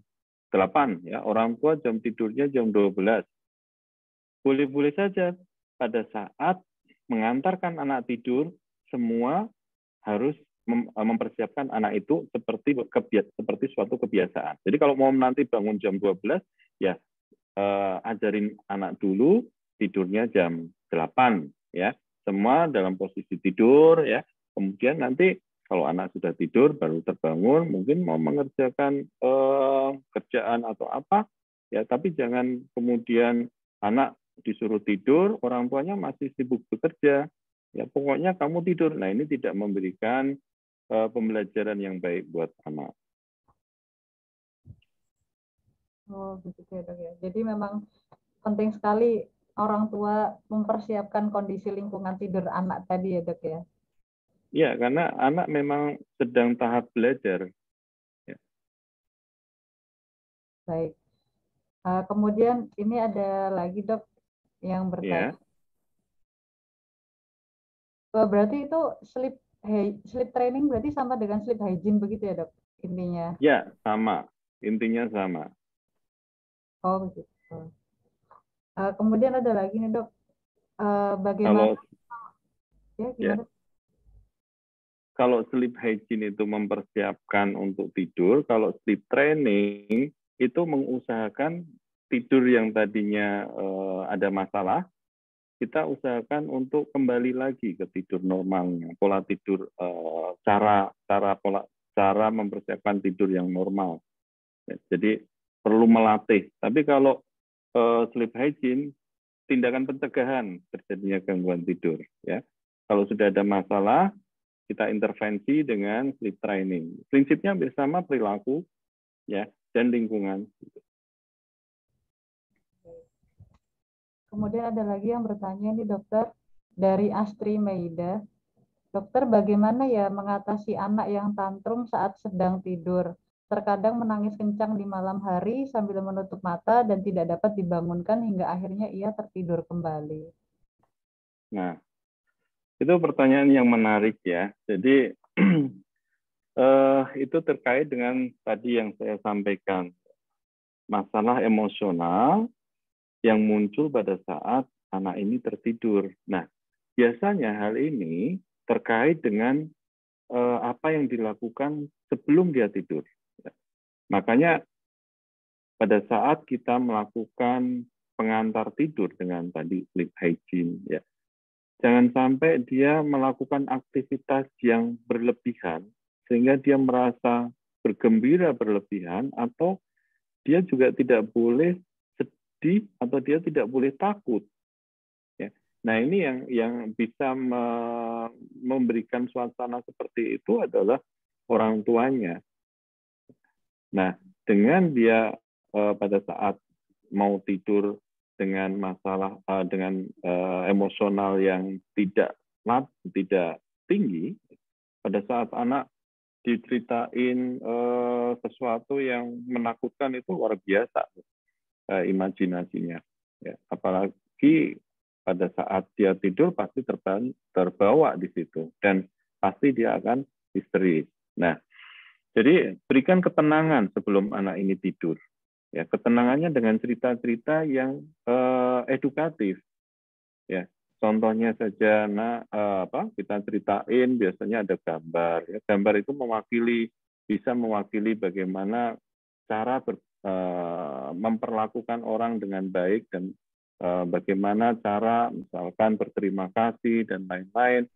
8, ya, orang tua jam tidurnya jam 12. Boleh-boleh saja pada saat mengantarkan anak tidur, semua harus mempersiapkan anak itu seperti suatu kebiasaan. Jadi kalau mau nanti bangun jam 12, ya ajarin anak dulu tidurnya jam 8, ya. Semua dalam posisi tidur, ya. Kemudian nanti kalau anak sudah tidur baru terbangun, mungkin mau mengerjakan kerjaan atau apa, ya. Tapi jangan kemudian anak disuruh tidur, orang tuanya masih sibuk bekerja. Ya, pokoknya kamu tidur. Nah, ini tidak memberikan pembelajaran yang baik buat anak. Oh, begitu ya dok ya. Jadi memang penting sekali orang tua mempersiapkan kondisi lingkungan tidur anak tadi ya dok ya. Ya, karena anak memang sedang tahap belajar. Ya. Baik. Kemudian ini ada lagi dok yang bertanya. Ya. Berarti itu sleep training berarti sama dengan sleep hygiene begitu ya dok intinya? Ya, sama. Intinya sama. Oh begitu. Kemudian ada lagi nih dok, bagaimana? Kalau sleep hygiene itu mempersiapkan untuk tidur, kalau sleep training itu mengusahakan tidur yang tadinya ada masalah, kita usahakan untuk kembali lagi ke tidur normalnya, pola tidur, cara mempersiapkan tidur yang normal. Ya, jadi perlu melatih. Tapi kalau sleep hygiene, tindakan pencegahan terjadinya gangguan tidur. Ya, kalau sudah ada masalah, kita intervensi dengan sleep training. Prinsipnya bersama perilaku, ya, dan lingkungan. Kemudian ada lagi yang bertanya nih dokter, dari Astri Meida. Dokter, bagaimana ya mengatasi anak yang tantrum saat sedang tidur? Terkadang menangis kencang di malam hari sambil menutup mata dan tidak dapat dibangunkan hingga akhirnya ia tertidur kembali. Nah, itu pertanyaan yang menarik ya. Jadi itu terkait dengan tadi yang saya sampaikan, masalah emosional yang muncul pada saat anak ini tertidur. Nah, biasanya hal ini terkait dengan apa yang dilakukan sebelum dia tidur. Makanya pada saat kita melakukan pengantar tidur dengan tadi sleep hygiene, ya, jangan sampai dia melakukan aktivitas yang berlebihan sehingga dia merasa bergembira berlebihan, atau dia juga tidak boleh sedih atau dia tidak boleh takut. Ya. Nah, ini yang bisa memberikan suasana seperti itu adalah orang tuanya. Nah, dengan dia pada saat mau tidur dengan masalah dengan emosional yang tidak tinggi, pada saat anak diceritain sesuatu yang menakutkan itu luar biasa imajinasinya. Ya, apalagi pada saat dia tidur pasti terbawa di situ dan pasti dia akan histeris. Nah, jadi berikan ketenangan sebelum anak ini tidur. Ya, ketenangannya dengan cerita-cerita yang edukatif. Ya, contohnya saja, kita ceritain biasanya ada gambar. Ya, gambar itu bisa mewakili bagaimana cara memperlakukan orang dengan baik dan bagaimana cara misalkan berterima kasih dan lain-lain.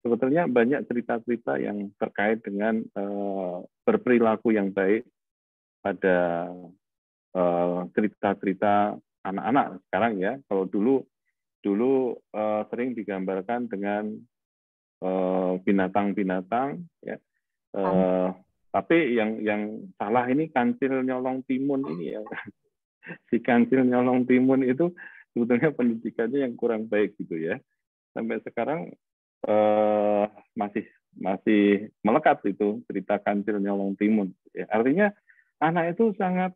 Sebetulnya banyak cerita-cerita yang terkait dengan berperilaku yang baik pada cerita-cerita anak-anak sekarang ya. Kalau dulu sering digambarkan dengan binatang-binatang ya. Tapi yang salah ini kancil nyolong timun ini ya. Si kancil nyolong timun itu sebetulnya pendidikannya yang kurang baik gitu ya. Sampai sekarang masih melekat itu cerita kancil nyolong timun. Ya, artinya anak itu sangat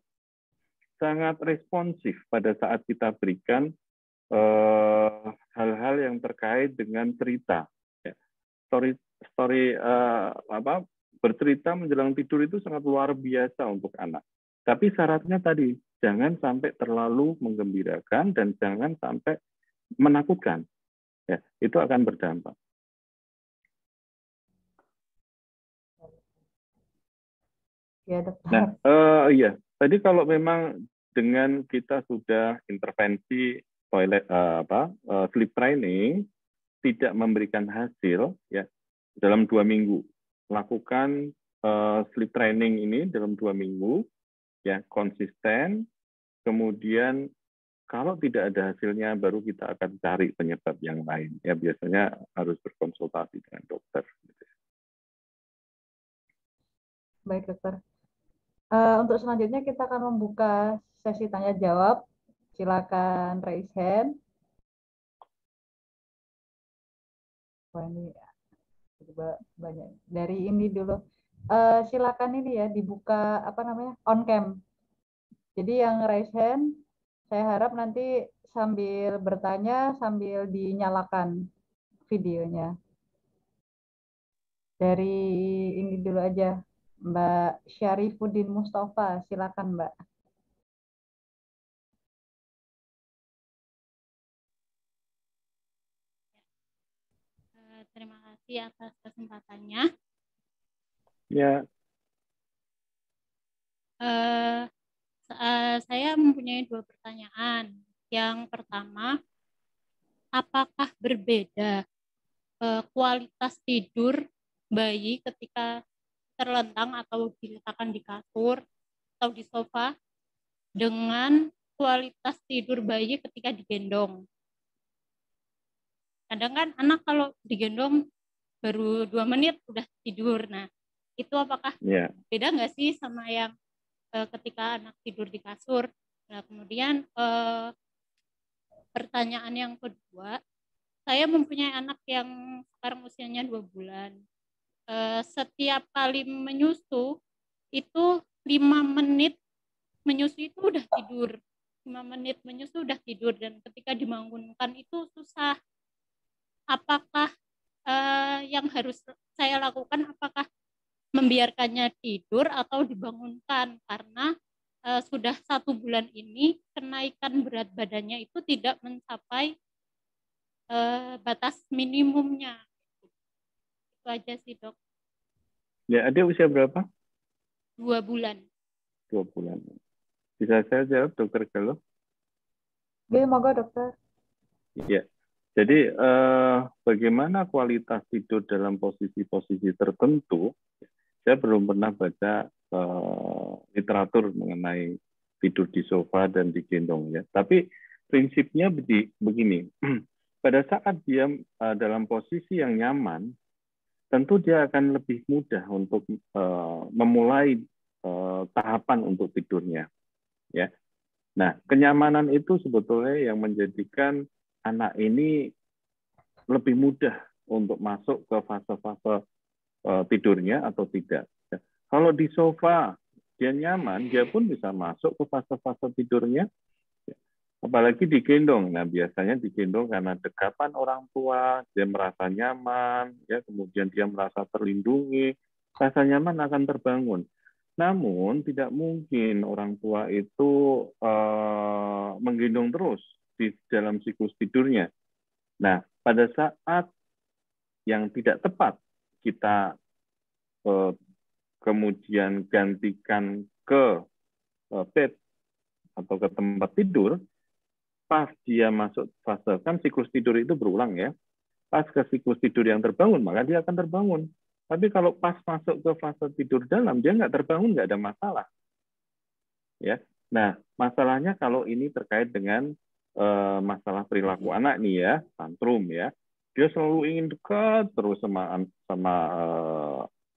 responsif pada saat kita berikan hal-hal yang terkait dengan cerita. Ya. Story bercerita menjelang tidur itu sangat luar biasa untuk anak. Tapi syaratnya tadi, jangan sampai terlalu menggembirakan dan jangan sampai menakutkan. Ya, itu akan berdampak. Ya, dokter. Nah, tadi kalau memang dengan kita sudah intervensi toilet sleep training tidak memberikan hasil, ya dalam 2 minggu lakukan sleep training ini dalam 2 minggu, ya konsisten. Kemudian kalau tidak ada hasilnya, baru kita akan cari penyebab yang lain. Ya biasanya harus berkonsultasi dengan dokter. Baik, dokter. Untuk selanjutnya kita akan membuka sesi tanya jawab. Silakan raise hand. Wah, ini banyak. Dari ini dulu. Silakan ini ya dibuka on cam. Jadi yang raise hand, saya harap nanti sambil bertanya sambil dinyalakan videonya. Dari ini dulu aja, Mbak Syarifuddin Mustafa, silakan Mbak. Terima kasih atas kesempatannya. Ya. Saya mempunyai 2 pertanyaan. Yang pertama, apakah berbeda kualitas tidur bayi ketika terlentang atau diletakkan di kasur atau di sofa dengan kualitas tidur bayi ketika digendong? Kadang kan anak kalau digendong baru 2 menit udah tidur. Nah, itu apakah beda nggak sih sama yang ketika anak tidur di kasur? Nah, kemudian pertanyaan yang kedua, saya mempunyai anak yang sekarang usianya 2 bulan. Setiap kali menyusu itu 5 menit menyusu itu udah tidur. 5 menit menyusu udah tidur dan ketika dibangunkan itu susah. Apakah yang harus saya lakukan, apakah membiarkannya tidur atau dibangunkan? Karena sudah 1 bulan ini kenaikan berat badannya itu tidak mencapai batas minimumnya. Itu aja sih, Dok. Ya, ada usia berapa? 2 bulan. 2 bulan. Bisa saya jawab, Dokter Galuh? Ya, moga dokter. Ya. Jadi bagaimana kualitas tidur dalam posisi-posisi tertentu? Saya belum pernah baca literatur mengenai tidur di sofa dan digendong ya. Tapi prinsipnya begini, pada saat dia dalam posisi yang nyaman, tentu dia akan lebih mudah untuk memulai tahapan untuk tidurnya. Ya. Nah, kenyamanan itu sebetulnya yang menjadikan anak ini lebih mudah untuk masuk ke fase-fase tidurnya atau tidak. Ya. Kalau di sofa dia nyaman, dia pun bisa masuk ke fase-fase tidurnya. Apalagi digendong. Nah, biasanya digendong karena dekapan orang tua, dia merasa nyaman, ya, kemudian dia merasa terlindungi, rasa nyaman akan terbangun. Namun, tidak mungkin orang tua itu menggendong terus di dalam siklus tidurnya. Nah, pada saat yang tidak tepat, kita kemudian gantikan ke bed atau ke tempat tidur, pas dia masuk fase, kan siklus tidur itu berulang ya, pas ke siklus tidur yang terbangun, maka dia akan terbangun. Tapi kalau pas masuk ke fase tidur dalam, dia nggak terbangun, nggak ada masalah. Ya, nah masalahnya kalau ini terkait dengan masalah perilaku anak nih ya, tantrum ya, dia selalu ingin dekat terus sama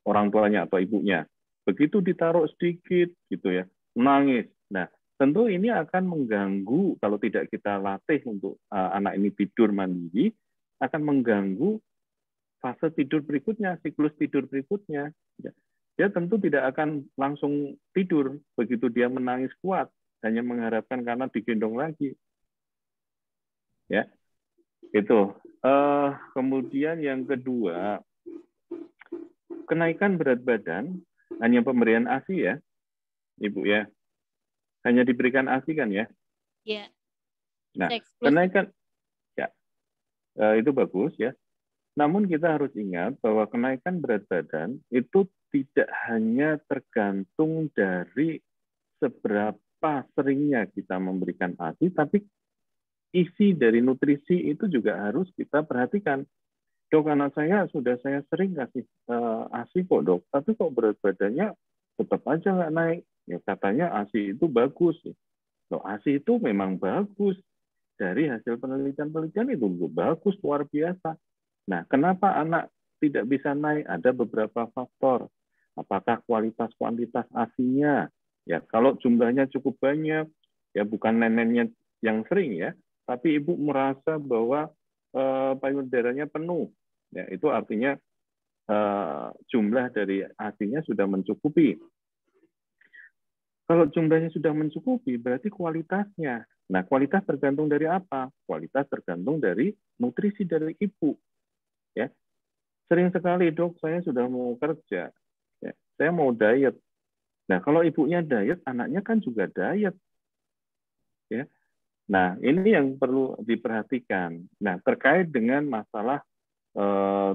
orang tuanya atau ibunya. Begitu ditaruh sedikit gitu ya, nangis. Nah, tentu ini akan mengganggu kalau tidak kita latih untuk anak ini tidur mandiri, akan mengganggu fase tidur berikutnya, siklus tidur berikutnya. Dia tentu tidak akan langsung tidur begitu dia menangis kuat, hanya mengharapkan karena digendong lagi. Ya, itu. Kemudian yang kedua, kenaikan berat badan hanya pemberian ASI ya, Ibu ya. Hanya diberikan ASI kan ya? Iya. Nah, kenaikan ya itu bagus ya. Namun kita harus ingat bahwa kenaikan berat badan itu tidak hanya tergantung dari seberapa seringnya kita memberikan ASI, tapi isi dari nutrisi itu juga harus kita perhatikan. Dok, anak saya sudah saya sering kasih ASI kok dok, tapi kok berat badannya tetap aja nggak naik. Ya katanya ASI itu bagus. Loh, ASI itu memang bagus. Dari hasil penelitian-penelitian itu bagus, luar biasa. Nah, kenapa anak tidak bisa naik? Ada beberapa faktor. Apakah kualitas-kuantitas ASI-nya? Ya, kalau jumlahnya cukup banyak, ya bukan neneknya yang sering ya, tapi ibu merasa bahwa payudaranya penuh. Ya, itu artinya jumlah dari ASI-nya sudah mencukupi. Kalau jumlahnya sudah mencukupi, berarti kualitasnya. Nah, kualitas tergantung dari apa? Kualitas tergantung dari nutrisi dari ibu. Ya, sering sekali dok, saya sudah mau kerja, ya, saya mau diet. Nah, kalau ibunya diet, anaknya kan juga diet. Ya, nah ini yang perlu diperhatikan. Nah, terkait dengan masalah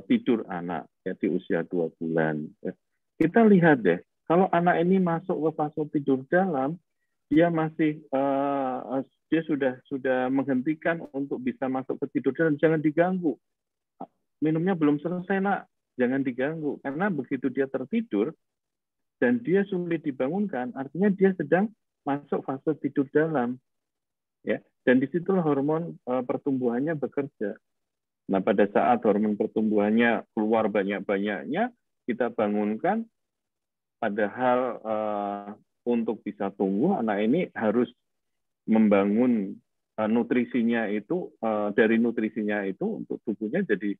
tidur anak ya di usia 2 bulan, ya. Kita lihat deh. Kalau anak ini masuk ke fase tidur dalam, dia masih dia sudah menghentikan untuk bisa masuk ke tidur dalam, jangan diganggu. Minumnya belum selesai nak, jangan diganggu karena begitu dia tertidur dan dia sulit dibangunkan, artinya dia sedang masuk fase tidur dalam, ya. Dan disitulah hormon pertumbuhannya bekerja. Nah, pada saat hormon pertumbuhannya keluar banyak-banyaknya, kita bangunkan. Padahal untuk bisa tumbuh, anak ini harus membangun nutrisinya itu, dari nutrisinya itu untuk tubuhnya jadi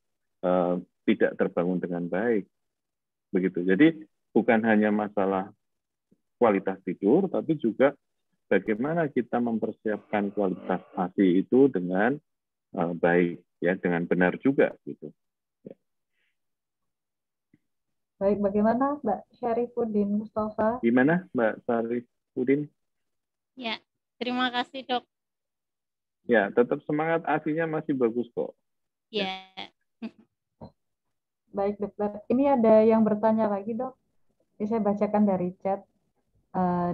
tidak terbangun dengan baik. Begitu. Jadi bukan hanya masalah kualitas tidur, tapi juga bagaimana kita mempersiapkan kualitas ASI itu dengan baik, ya, dengan benar juga, gitu. Baik, bagaimana Mbak Syarifuddin Mustafa? Gimana Mbak Syarifuddin? Ya, terima kasih dok. Ya, tetap semangat, ASI-nya masih bagus kok. Ya. Baik dokter, ini ada yang bertanya lagi dok. Ini saya bacakan dari chat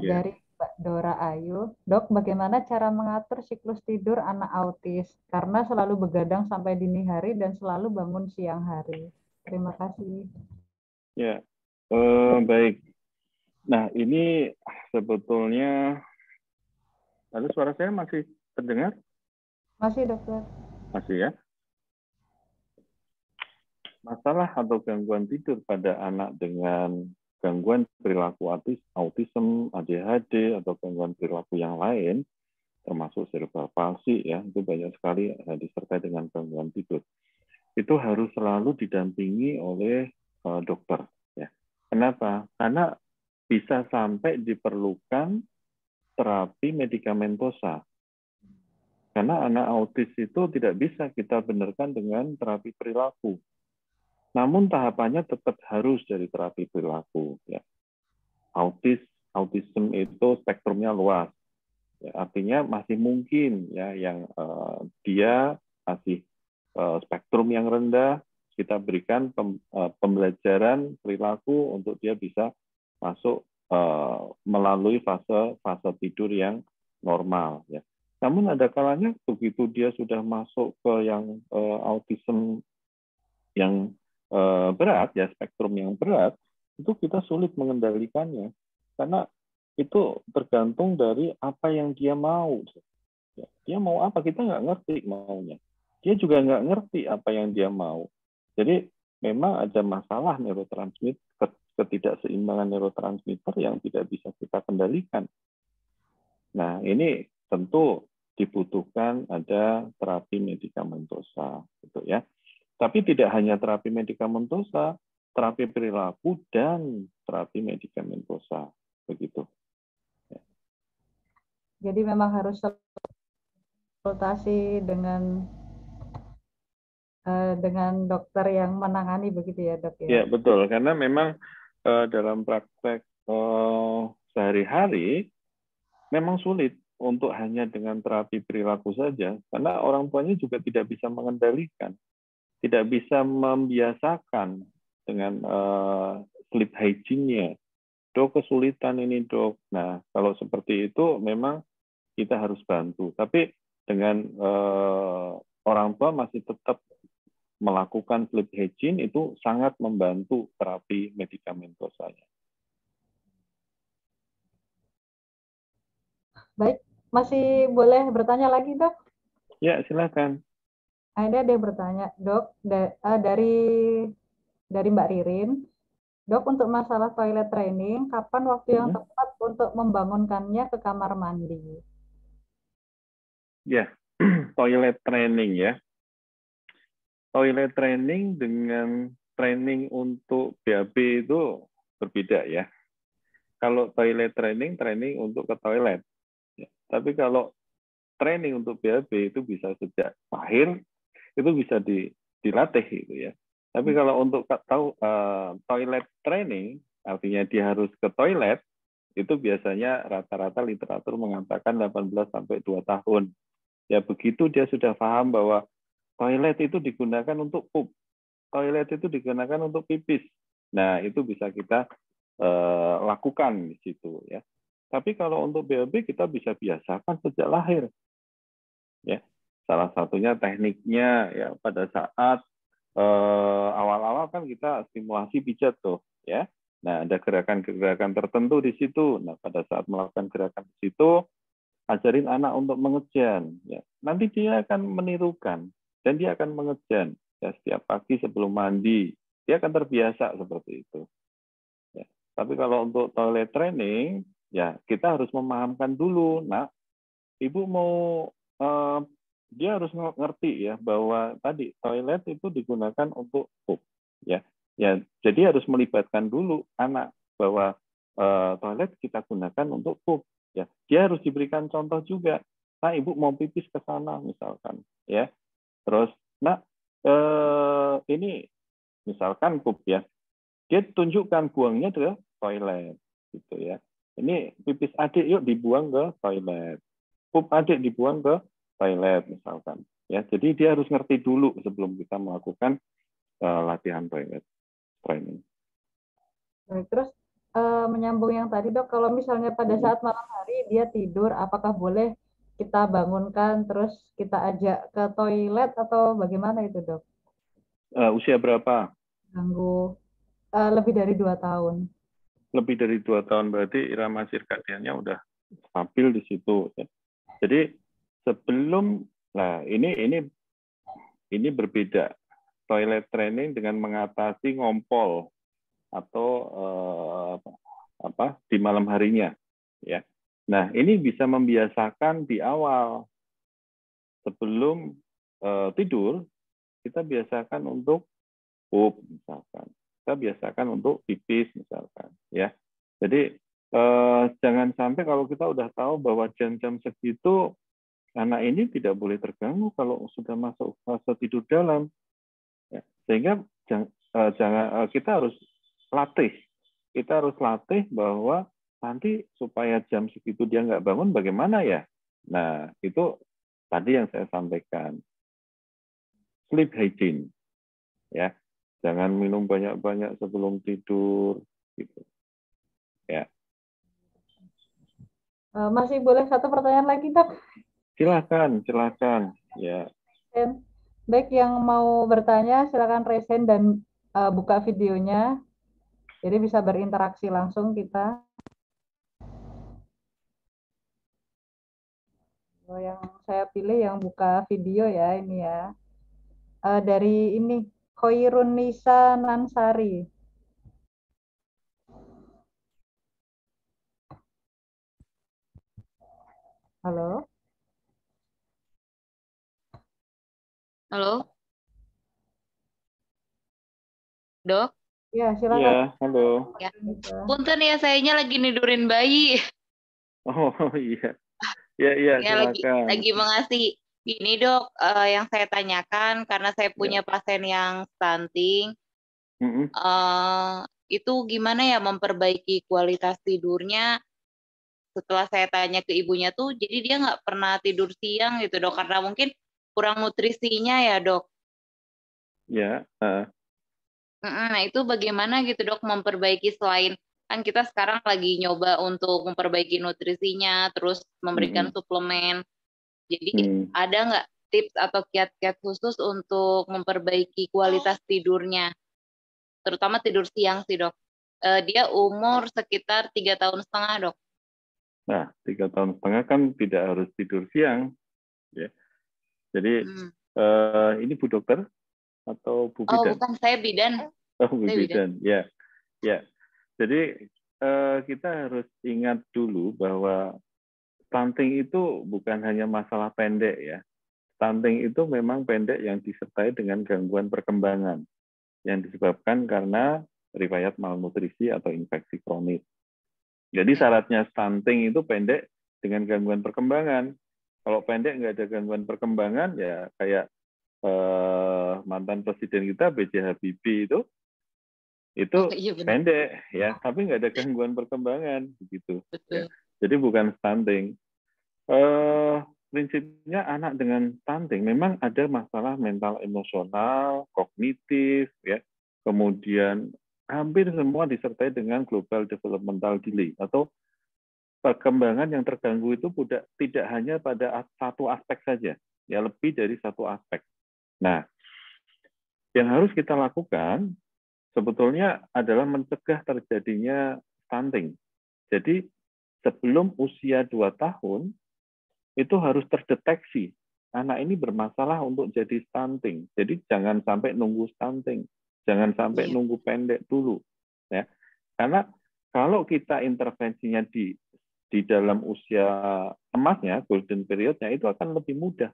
dari Mbak Dora Ayu. Dok, bagaimana cara mengatur siklus tidur anak autis? Karena selalu begadang sampai dini hari dan selalu bangun siang hari. Terima kasih. Ya, baik. Nah, ini sebetulnya, lalu suara saya masih terdengar? Masih dokter. Masih ya. masalah atau gangguan tidur pada anak dengan gangguan perilaku autism, ADHD, atau gangguan perilaku yang lain, termasuk cerebral palsy, ya, itu banyak sekali disertai dengan gangguan tidur. Itu harus selalu didampingi oleh dokter. Ya. Kenapa? Karena bisa sampai diperlukan terapi medikamentosa. Karena anak autis itu tidak bisa kita benarkan dengan terapi perilaku. Namun tahapannya tetap harus dari terapi perilaku. Ya. Autism itu spektrumnya luas. Ya, artinya masih mungkin ya yang dia masih spektrum yang rendah, kita berikan pembelajaran perilaku untuk dia bisa masuk melalui fase tidur yang normal. Ya. Namun ada kalanya begitu dia sudah masuk ke yang autism yang berat, ya spektrum yang berat, itu kita sulit mengendalikannya karena itu tergantung dari apa yang dia mau. Ya, dia mau apa, kita nggak ngerti maunya. Dia juga nggak ngerti apa yang dia mau. Jadi memang ada masalah neurotransmitter, ketidakseimbangan neurotransmitter yang tidak bisa kita kendalikan. Nah, ini tentu dibutuhkan ada terapi medikamentosa, gitu ya. Tapi tidak hanya terapi medikamentosa, terapi perilaku dan terapi medikamentosa, begitu. Jadi memang harus konsultasi dengan dokter yang menangani begitu ya, Dok ya. Ya, betul. Karena memang dalam praktek sehari-hari memang sulit untuk hanya dengan terapi perilaku saja, karena orang tuanya juga tidak bisa mengendalikan, tidak bisa membiasakan dengan sleep hygiene-nya. Dok, kesulitan ini, Dok. Nah, kalau seperti itu memang kita harus bantu. Tapi dengan orang tua masih tetap melakukan sleep hygiene, itu sangat membantu terapi medikamentosanya. Baik, masih boleh bertanya lagi, Dok? Ya, silakan. Ada yang bertanya, Dok, dari Mbak Ririn. Dok, untuk masalah toilet training, kapan waktu yang tepat untuk membangunkannya ke kamar mandi? Ya, toilet training ya. Toilet training dengan training untuk BAB itu berbeda ya. Kalau toilet training untuk ke toilet. Ya. Tapi kalau training untuk BAB itu bisa sejak lahir, itu bisa dilatih gitu ya. Tapi kalau untuk toilet training, artinya dia harus ke toilet, itu biasanya rata-rata literatur mengatakan 18 sampai 2 tahun. Ya begitu dia sudah paham bahwa toilet itu digunakan untuk pup, toilet itu digunakan untuk pipis. Nah, itu bisa kita lakukan di situ ya. Tapi kalau untuk BAB kita bisa biasakan sejak lahir. Ya. Salah satunya tekniknya ya pada saat awal-awal kan kita stimulasi pijat tuh ya. Nah, ada gerakan-gerakan tertentu di situ. Nah, pada saat melakukan gerakan di situ, ajarin anak untuk mengejan. Ya. Nanti dia akan menirukan dan dia akan mengejan. Ya, setiap pagi sebelum mandi, dia akan terbiasa seperti itu. Ya. Tapi kalau untuk toilet training, ya kita harus memahamkan dulu. Nah, ibu mau dia harus ngerti ya bahwa tadi toilet itu digunakan untuk pup. Ya. Ya, jadi harus melibatkan dulu anak bahwa toilet kita gunakan untuk pup. Ya, dia harus diberikan contoh juga. Nah, ibu mau pipis ke sana misalkan, ya. Terus, nah ini misalkan pup ya, dia tunjukkan buangnya ke toilet, gitu ya. Ini pipis adik yuk dibuang ke toilet, pup adik dibuang ke toilet misalkan. Ya, jadi dia harus ngerti dulu sebelum kita melakukan latihan toilet training. Baik, terus menyambung yang tadi, Dok, kalau misalnya pada saat malam hari dia tidur, apakah boleh kita bangunkan terus kita ajak ke toilet atau bagaimana itu, Dok? Usia berapa? Ganggu lebih dari 2 tahun. Lebih dari 2 tahun berarti irama sirkadiannya udah stabil di situ. Ya. Jadi sebelum, nah ini berbeda. toilet training dengan mengatasi ngompol atau di malam harinya, ya. Nah, ini bisa membiasakan di awal sebelum tidur, kita biasakan untuk pup misalkan, kita biasakan untuk pipis misalkan, ya. Jadi jangan sampai kalau kita udah tahu bahwa jam-jam segitu anak ini tidak boleh terganggu kalau sudah masuk fase tidur dalam, ya. Sehingga kita harus latih bahwa nanti supaya jam segitu dia nggak bangun bagaimana ya. Nah, itu tadi yang saya sampaikan, sleep hygiene, ya. Jangan minum banyak-banyak sebelum tidur, gitu, ya. Masih boleh satu pertanyaan lagi, Dok? Silakan, ya. Baik, yang mau bertanya silakan raise hand dan buka videonya, jadi bisa berinteraksi langsung kita. Yang saya pilih yang buka video ya, ini ya. Dari ini, Khairun Nisa Nansari. Halo? Halo? Dok? Ya, Iya, silakan. halo. Ya. Punten ya, sayanya lagi nidurin bayi. Oh iya, ya Ya, silakan. lagi mengasih. Gini dok, yang saya tanyakan karena saya punya pasien yang stunting, itu gimana ya memperbaiki kualitas tidurnya? Setelah saya tanya ke ibunya tuh, jadi dia nggak pernah tidur siang gitu dok, karena mungkin kurang nutrisinya ya dok. Ya. Nah itu bagaimana gitu dok memperbaiki, selain kan kita sekarang lagi nyoba untuk memperbaiki nutrisinya, terus memberikan suplemen. Jadi ada nggak tips atau kiat-kiat khusus untuk memperbaiki kualitas tidurnya, terutama tidur siang sih dok. Dia umur sekitar 3,5 tahun dok. Nah, 3,5 tahun kan tidak harus tidur siang, ya. Jadi ini Bu Dokter atau Bu Bidan? Oh bukan, saya bidan. Oh Bu Bidan, ya, ya. Jadi kita harus ingat dulu bahwa stunting itu bukan hanya masalah pendek ya. Stunting itu memang pendek yang disertai dengan gangguan perkembangan yang disebabkan karena riwayat malnutrisi atau infeksi kronis. Jadi syaratnya stunting itu pendek dengan gangguan perkembangan. Kalau pendek nggak ada gangguan perkembangan, ya kayak mantan presiden kita B.J. Habibie itu pendek ya, tapi nggak ada gangguan perkembangan begitu. Ya. Jadi bukan stunting. Prinsipnya anak dengan stunting memang ada masalah mental emosional, kognitif, ya. Kemudian hampir semua disertai dengan global developmental delay atau perkembangan yang terganggu itu tidak hanya pada satu aspek saja, ya lebih dari satu aspek. Nah, yang harus kita lakukan sebetulnya adalah mencegah terjadinya stunting. Jadi sebelum usia 2 tahun itu harus terdeteksi anak ini bermasalah untuk jadi stunting. Jadi jangan sampai nunggu stunting. Jangan sampai nunggu pendek dulu, ya. Karena kalau kita intervensinya di dalam usia emasnya, golden periodnya, itu akan lebih mudah.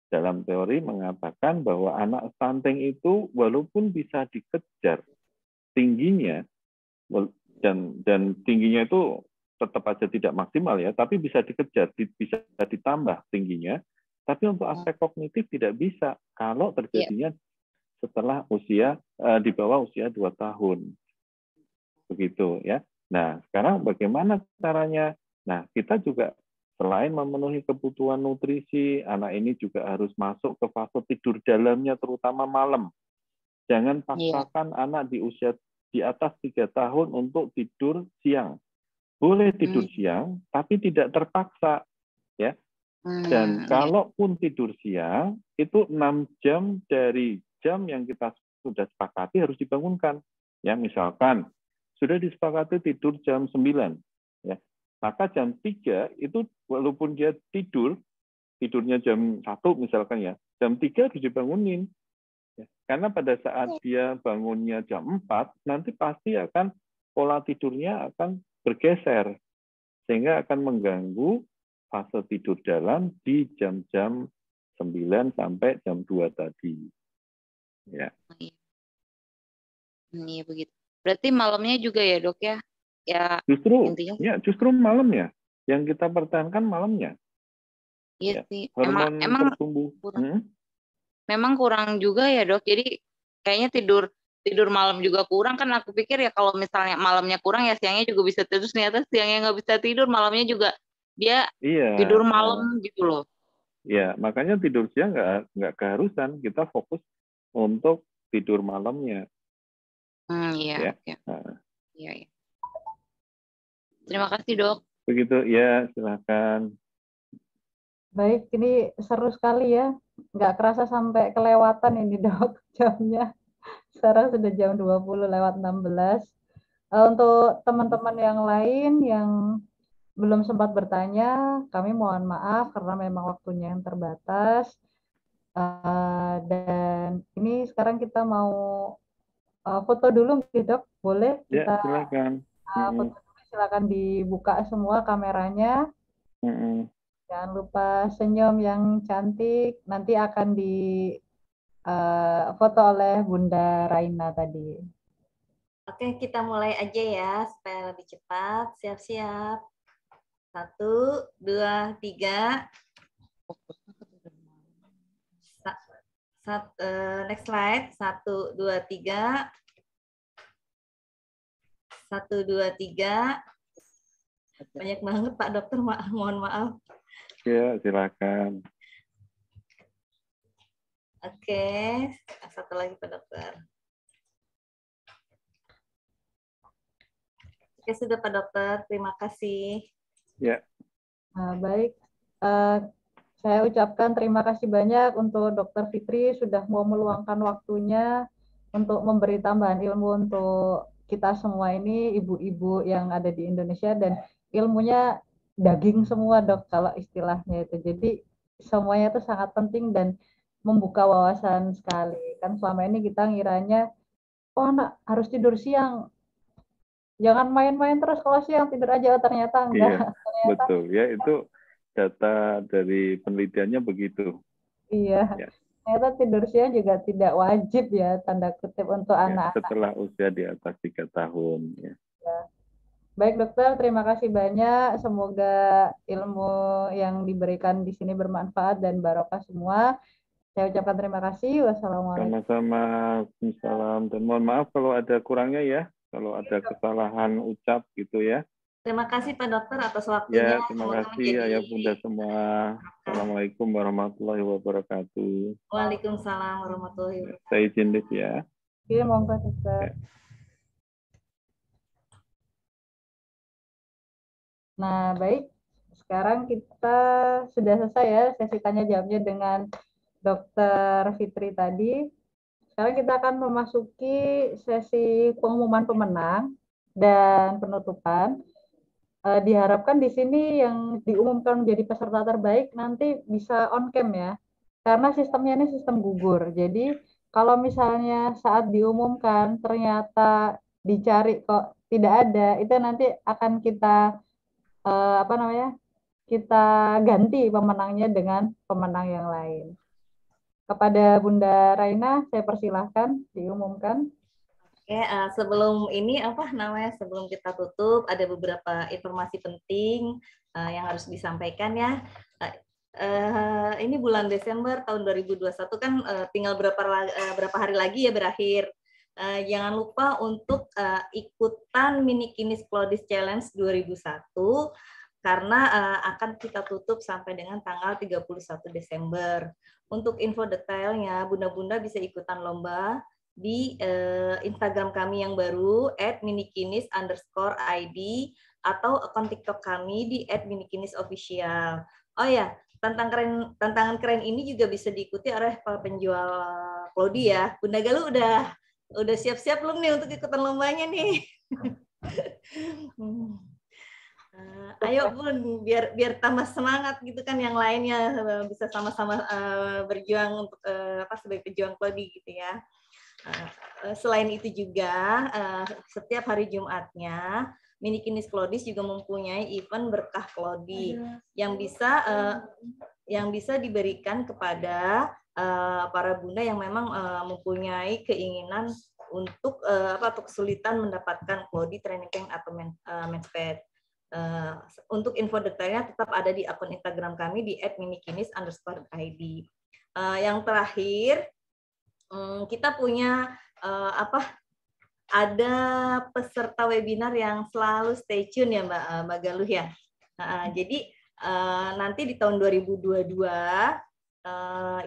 Dalam teori mengatakan bahwa anak stunting itu walaupun bisa dikejar tingginya dan tingginya itu tetap aja tidak maksimal ya, tapi bisa dikejar, bisa ditambah tingginya. Tapi untuk aspek kognitif tidak bisa kalau terjadinya setelah usia di bawah usia 2 tahun. Begitu ya. Nah, sekarang bagaimana caranya? Nah, kita juga selain memenuhi kebutuhan nutrisi, anak ini juga harus masuk ke fase tidur dalamnya terutama malam. Jangan paksakan anak di usia di atas 3 tahun untuk tidur siang. Boleh tidur siang, tapi tidak terpaksa, ya. Dan kalaupun tidur siang, itu 6 jam dari jam yang kita sudah sepakati harus dibangunkan. Ya, misalkan sudah disepakati tidur jam 9, ya. Maka jam 3 itu walaupun dia tidurnya jam 1 misalkan ya, jam 3 harus dibangunin. Ya, karena pada saat dia bangunnya jam 4, nanti pasti akan pola tidurnya akan bergeser, sehingga akan mengganggu fase tidur dalam di jam-jam 9 sampai jam 2 tadi. Ya. Iya begitu. Berarti malamnya juga ya dok ya? Ya intinya. Justru malamnya. Yang kita pertahankan malamnya. Iya sih. Hormon tertumbuh. Memang kurang juga ya dok. Jadi kayaknya tidur malam juga kurang kan. Aku pikir ya kalau misalnya malamnya kurang ya siangnya juga bisa tidur. Ternyata siangnya nggak bisa tidur, malamnya juga dia tidur malam gitu loh. Ya, makanya tidur siang nggak keharusan. Kita fokus untuk tidur malamnya. Iya. Ya. Iya. Terima kasih dok. Begitu ya, silakan. Baik, ini seru sekali ya. Nggak kerasa sampai kelewatan ini dok jamnya. Sekarang sudah jam 20:16. Untuk teman-teman yang lain yang belum sempat bertanya, kami mohon maaf karena memang waktunya yang terbatas. Dan ini sekarang kita mau foto dulu, dok. Boleh kita? Ya, silakan. Foto dulu, silakan dibuka semua kameranya. Jangan lupa senyum yang cantik. Nanti akan di foto oleh Bunda Raina tadi. Oke, kita mulai aja ya supaya lebih cepat. Siap-siap. 1, 2, 3. Next slide. 1, 2, 3. 1, 2, 3. Banyak banget Pak Dokter, mohon maaf. Ya, silakan. Oke, satu lagi Pak Dokter. Oke, sudah Pak Dokter, terima kasih. Ya. Baik, saya ucapkan terima kasih banyak untuk Dr. Fitri sudah mau meluangkan waktunya untuk memberi tambahan ilmu untuk kita semua ini, ibu-ibu yang ada di Indonesia, dan ilmunya daging semua dok kalau istilahnya itu. Jadi semuanya itu sangat penting dan membuka wawasan sekali. Kan selama ini kita ngiranya, oh anak harus tidur siang, jangan main-main terus kalau siang, tidur aja. Ternyata enggak. Iya, ternyata, betul. Ya, itu data dari penelitiannya begitu. Iya. Ya. Ternyata tidur siang juga tidak wajib ya, tanda kutip, untuk anak-anak. Setelah usia di atas 3 tahun. Ya. Baik dokter, terima kasih banyak. Semoga ilmu yang diberikan di sini bermanfaat dan barokah semua. Saya ucapkan terima kasih. Wassalamualaikum. Sama-sama. Salam. Dan mohon maaf kalau ada kurangnya ya. Kalau ada kesalahan ucap gitu ya. Terima kasih Pak Dokter atas waktunya. Ya, terima kasih Ayah Bunda semua. Assalamualaikum warahmatullahi wabarakatuh. Waalaikumsalam warahmatullahi wabarakatuh. Saya izin deh ya. Iya, monggo dokter. Nah, baik. Sekarang kita sudah selesai ya sesi tanya jawabnya dengan Dr. Fitri tadi. Sekarang kita akan memasuki sesi pengumuman pemenang dan penutupan. Diharapkan di sini yang diumumkan menjadi peserta terbaik nanti bisa on cam ya, karena sistemnya ini sistem gugur. Jadi kalau misalnya saat diumumkan ternyata dicari kok tidak ada, itu nanti akan kita kita ganti pemenangnya dengan pemenang yang lain. Kepada Bunda Raina, saya persilahkan diumumkan. Oke, sebelum ini sebelum kita tutup ada beberapa informasi penting yang harus disampaikan ya. Ini bulan Desember tahun 2021 kan tinggal berapa hari lagi ya berakhir. Jangan lupa untuk ikutan Mini Kinis Clodis Challenge 2001 karena akan kita tutup sampai dengan tanggal 31 Desember. Untuk info detailnya, bunda-bunda bisa ikutan lomba di Instagram kami yang baru @minikinis_id atau akun TikTok kami di @minikinisofficial. Oh ya, tantangan keren ini juga bisa diikuti oleh para penjual Clodi ya. Bunda Galuh udah siap-siap belum nih untuk ikutan lombanya nih? Ayo Bun, biar tambah semangat gitu kan, yang lainnya bisa sama-sama berjuang untuk sebagai pejuang Klodi gitu ya. Selain itu juga setiap hari Jumatnya Minikinis Klodis juga mempunyai event berkah Klodi yang bisa diberikan kepada para bunda yang memang mempunyai keinginan untuk kesulitan mendapatkan Klodi training camp atau mensped. Untuk info detailnya tetap ada di akun Instagram kami di @minikinis_id. Yang terakhir, kita punya ada peserta webinar yang selalu stay tune ya Mbak Galuh ya. Jadi nanti di tahun 2022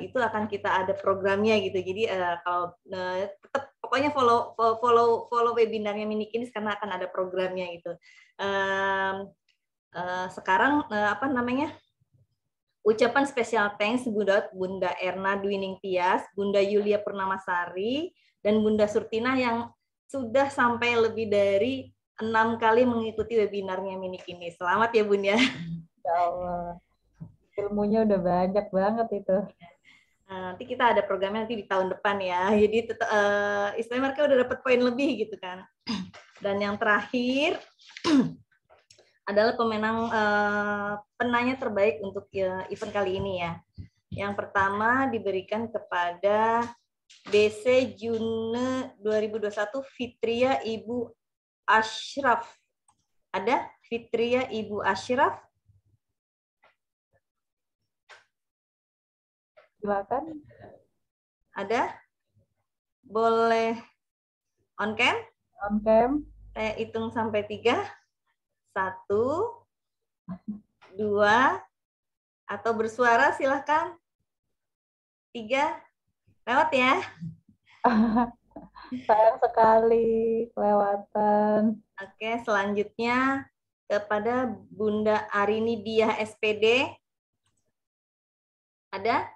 itu akan kita ada programnya gitu. Jadi kalau tetap pokoknya follow webinarnya Minikinis karena akan ada programnya gitu. Sekarang ucapan spesial thanks Bunda Erna Dwining Tias, Bunda Yulia Purnamasari, dan Bunda Surtina yang sudah sampai lebih dari 6 kali mengikuti webinarnya Minikinis. Selamat ya Bun ya. Ya Allah. Ilmunya udah banyak banget itu. Nanti kita ada programnya nanti di tahun depan ya. Jadi istilahnya mereka udah dapat poin lebih gitu kan. Dan yang terakhir adalah pemenang penanya terbaik untuk event kali ini ya. Yang pertama diberikan kepada BC June 2021 Fitria Ibu Ashraf. Ada Fitria Ibu Ashraf? Silakan. Ada? Boleh on cam? On cam. Saya hitung sampai 3. 1, 2, atau bersuara silahkan. 3, lewat ya. Sayang sekali kelewatan. Oke, selanjutnya kepada Bunda Arini Diah SPD. Ada?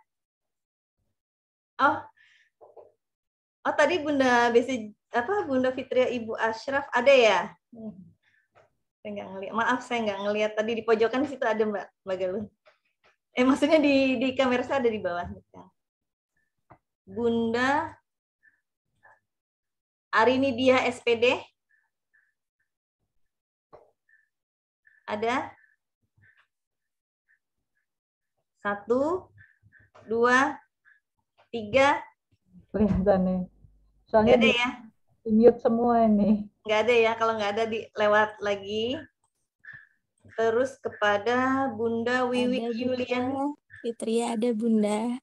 Oh tadi Bunda Bunda Fitria Ibu Ashraf ada ya? Saya nggak ngelihat. Maaf, saya nggak ngelihat. Tadi di pojokan situ ada Mbak Galuh. Maksudnya di kamera saya ada di bawah. Bunda Arini Dia SPD. Ada? 1, 2, 3. Kelihatan nih. Soalnya nggak ada ya? Di mute semua ini. Nggak ada ya, kalau nggak ada lewat lagi. Terus kepada Bunda Wiwi Yulian. Fitria ada Bunda.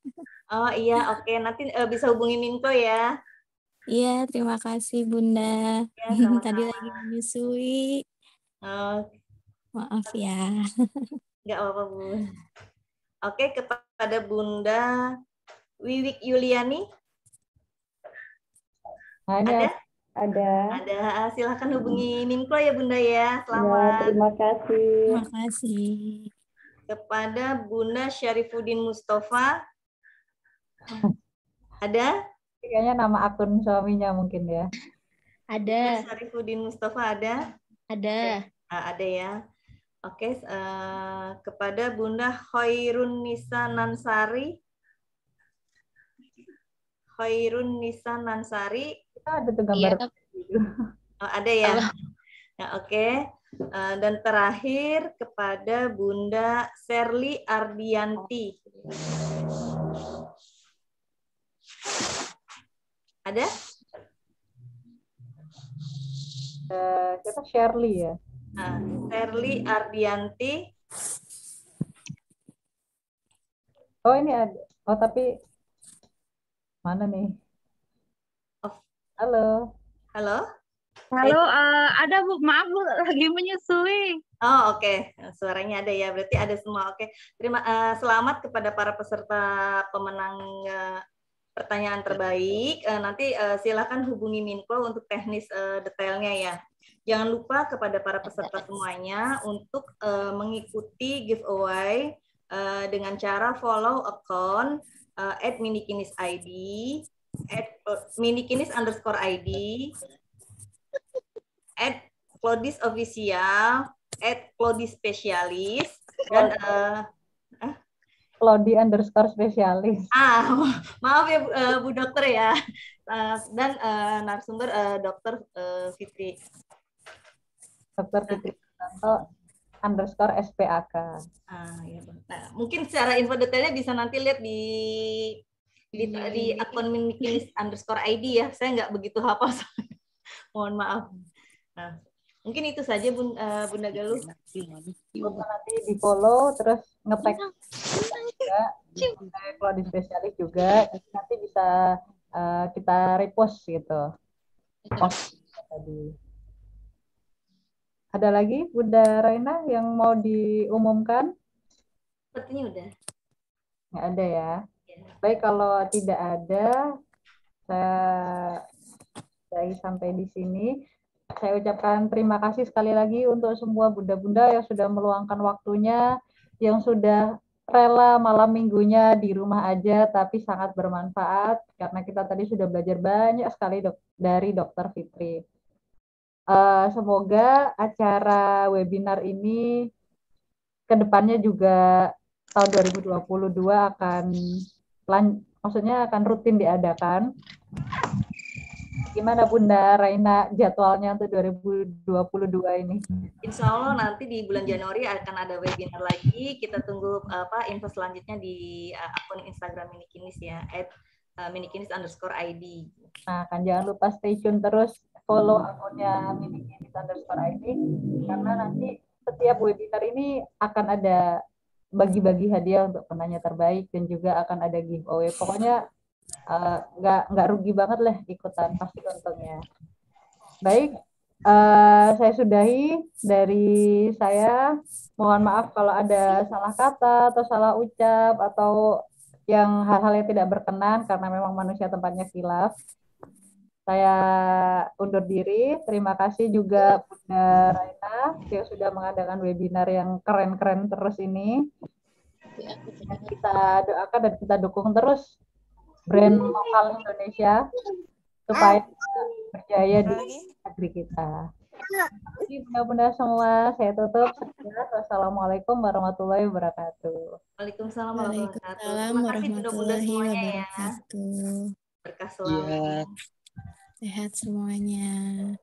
Oh iya, oke. Nanti bisa hubungi Minko ya. Iya, terima kasih Bunda. Ya, sama-sama. Tadi lagi menyusui. Oh. Maaf ya. Nggak apa-apa, Bu. Oke, kepada Bunda Wiwik Yuliani. Nah, ini ada? Ada. Silahkan hubungi Minko ya, Bunda ya. Selamat. Ya, terima kasih. Terima kasih. Kepada Bunda Syarifuddin Mustafa. Ada? Kayaknya nama akun suaminya mungkin ya. Ada. Bunda Syarifuddin Mustafa ada? Ada. Ada ya. Oke, kepada Bunda Khairun Nisa Nansari. Khairun Nisa Nansari. Kita ada tuh gambar. Iya. Ada ya. Nah, oke. Dan terakhir kepada Bunda Serli Ardianti. Ada? Kita Shirley ya. Serli Ardianti. Oh ini ada. Oh tapi mana nih? Halo. Halo. Halo, ada Bu. Maaf Bu, lagi menyusui. Oh oke. Suaranya ada ya. Berarti ada semua. Oke. Selamat kepada para peserta pemenang pertanyaan terbaik. Nanti silakan hubungi Minko untuk teknis detailnya ya. Jangan lupa kepada para peserta semuanya untuk mengikuti giveaway dengan cara follow account @minikinis_id, @minikinis_id, @klodisofficial, @Clodispesialis dan Clodi_spesialis. Maaf ya Bu Dokter ya. Dan narasumber Dokter Fitri. Dr. Fitri _SPAK. Ya, nah, mungkin secara info detailnya bisa nanti lihat di akun minikinis_id ya. Saya nggak begitu hafal. Mohon maaf. Nah, mungkin itu saja Bunda Galuh. Nanti di follow terus nge-tag juga Clodispesialis juga. Nanti bisa kita repost gitu. Tadi. Ada lagi Bunda Raina yang mau diumumkan? Sepertinya udah. Nggak ada ya. Baik, kalau tidak ada, saya sampai di sini. Saya ucapkan terima kasih sekali lagi untuk semua bunda-bunda yang sudah meluangkan waktunya, yang sudah rela malam minggunya di rumah aja, tapi sangat bermanfaat, karena kita tadi sudah belajar banyak sekali dari Dr. Fitri. Semoga acara webinar ini kedepannya juga tahun 2022 akan rutin diadakan. Gimana Bunda Raina jadwalnya untuk 2022 ini? Insya Allah nanti di bulan Januari akan ada webinar lagi. Kita tunggu info selanjutnya di akun Instagram Minikinis ya, @minikinis_id. Nah, kan jangan lupa stay tune terus, follow akunnya minikinis_id, karena nanti setiap webinar ini akan ada bagi-bagi hadiah untuk penanya terbaik dan juga akan ada giveaway. Pokoknya nggak rugi banget lah ikutan, pasti untungnya. Baik, saya sudahi dari saya. Mohon maaf kalau ada salah kata atau salah ucap atau yang hal-hal yang tidak berkenan, karena memang manusia tempatnya khilaf. Saya undur diri. Terima kasih juga Bunda Raina yang sudah mengadakan webinar yang keren-keren terus ini. Dan kita doakan dan kita dukung terus brand lokal Indonesia supaya berjaya di negeri kita. Jadi bunda-bunda semua, saya tutup. Wassalamualaikum warahmatullahi wabarakatuh. Waalaikumsalam warahmatullahi wabarakatuh. Berkah selalu. Berkah selalu. Sehat semuanya.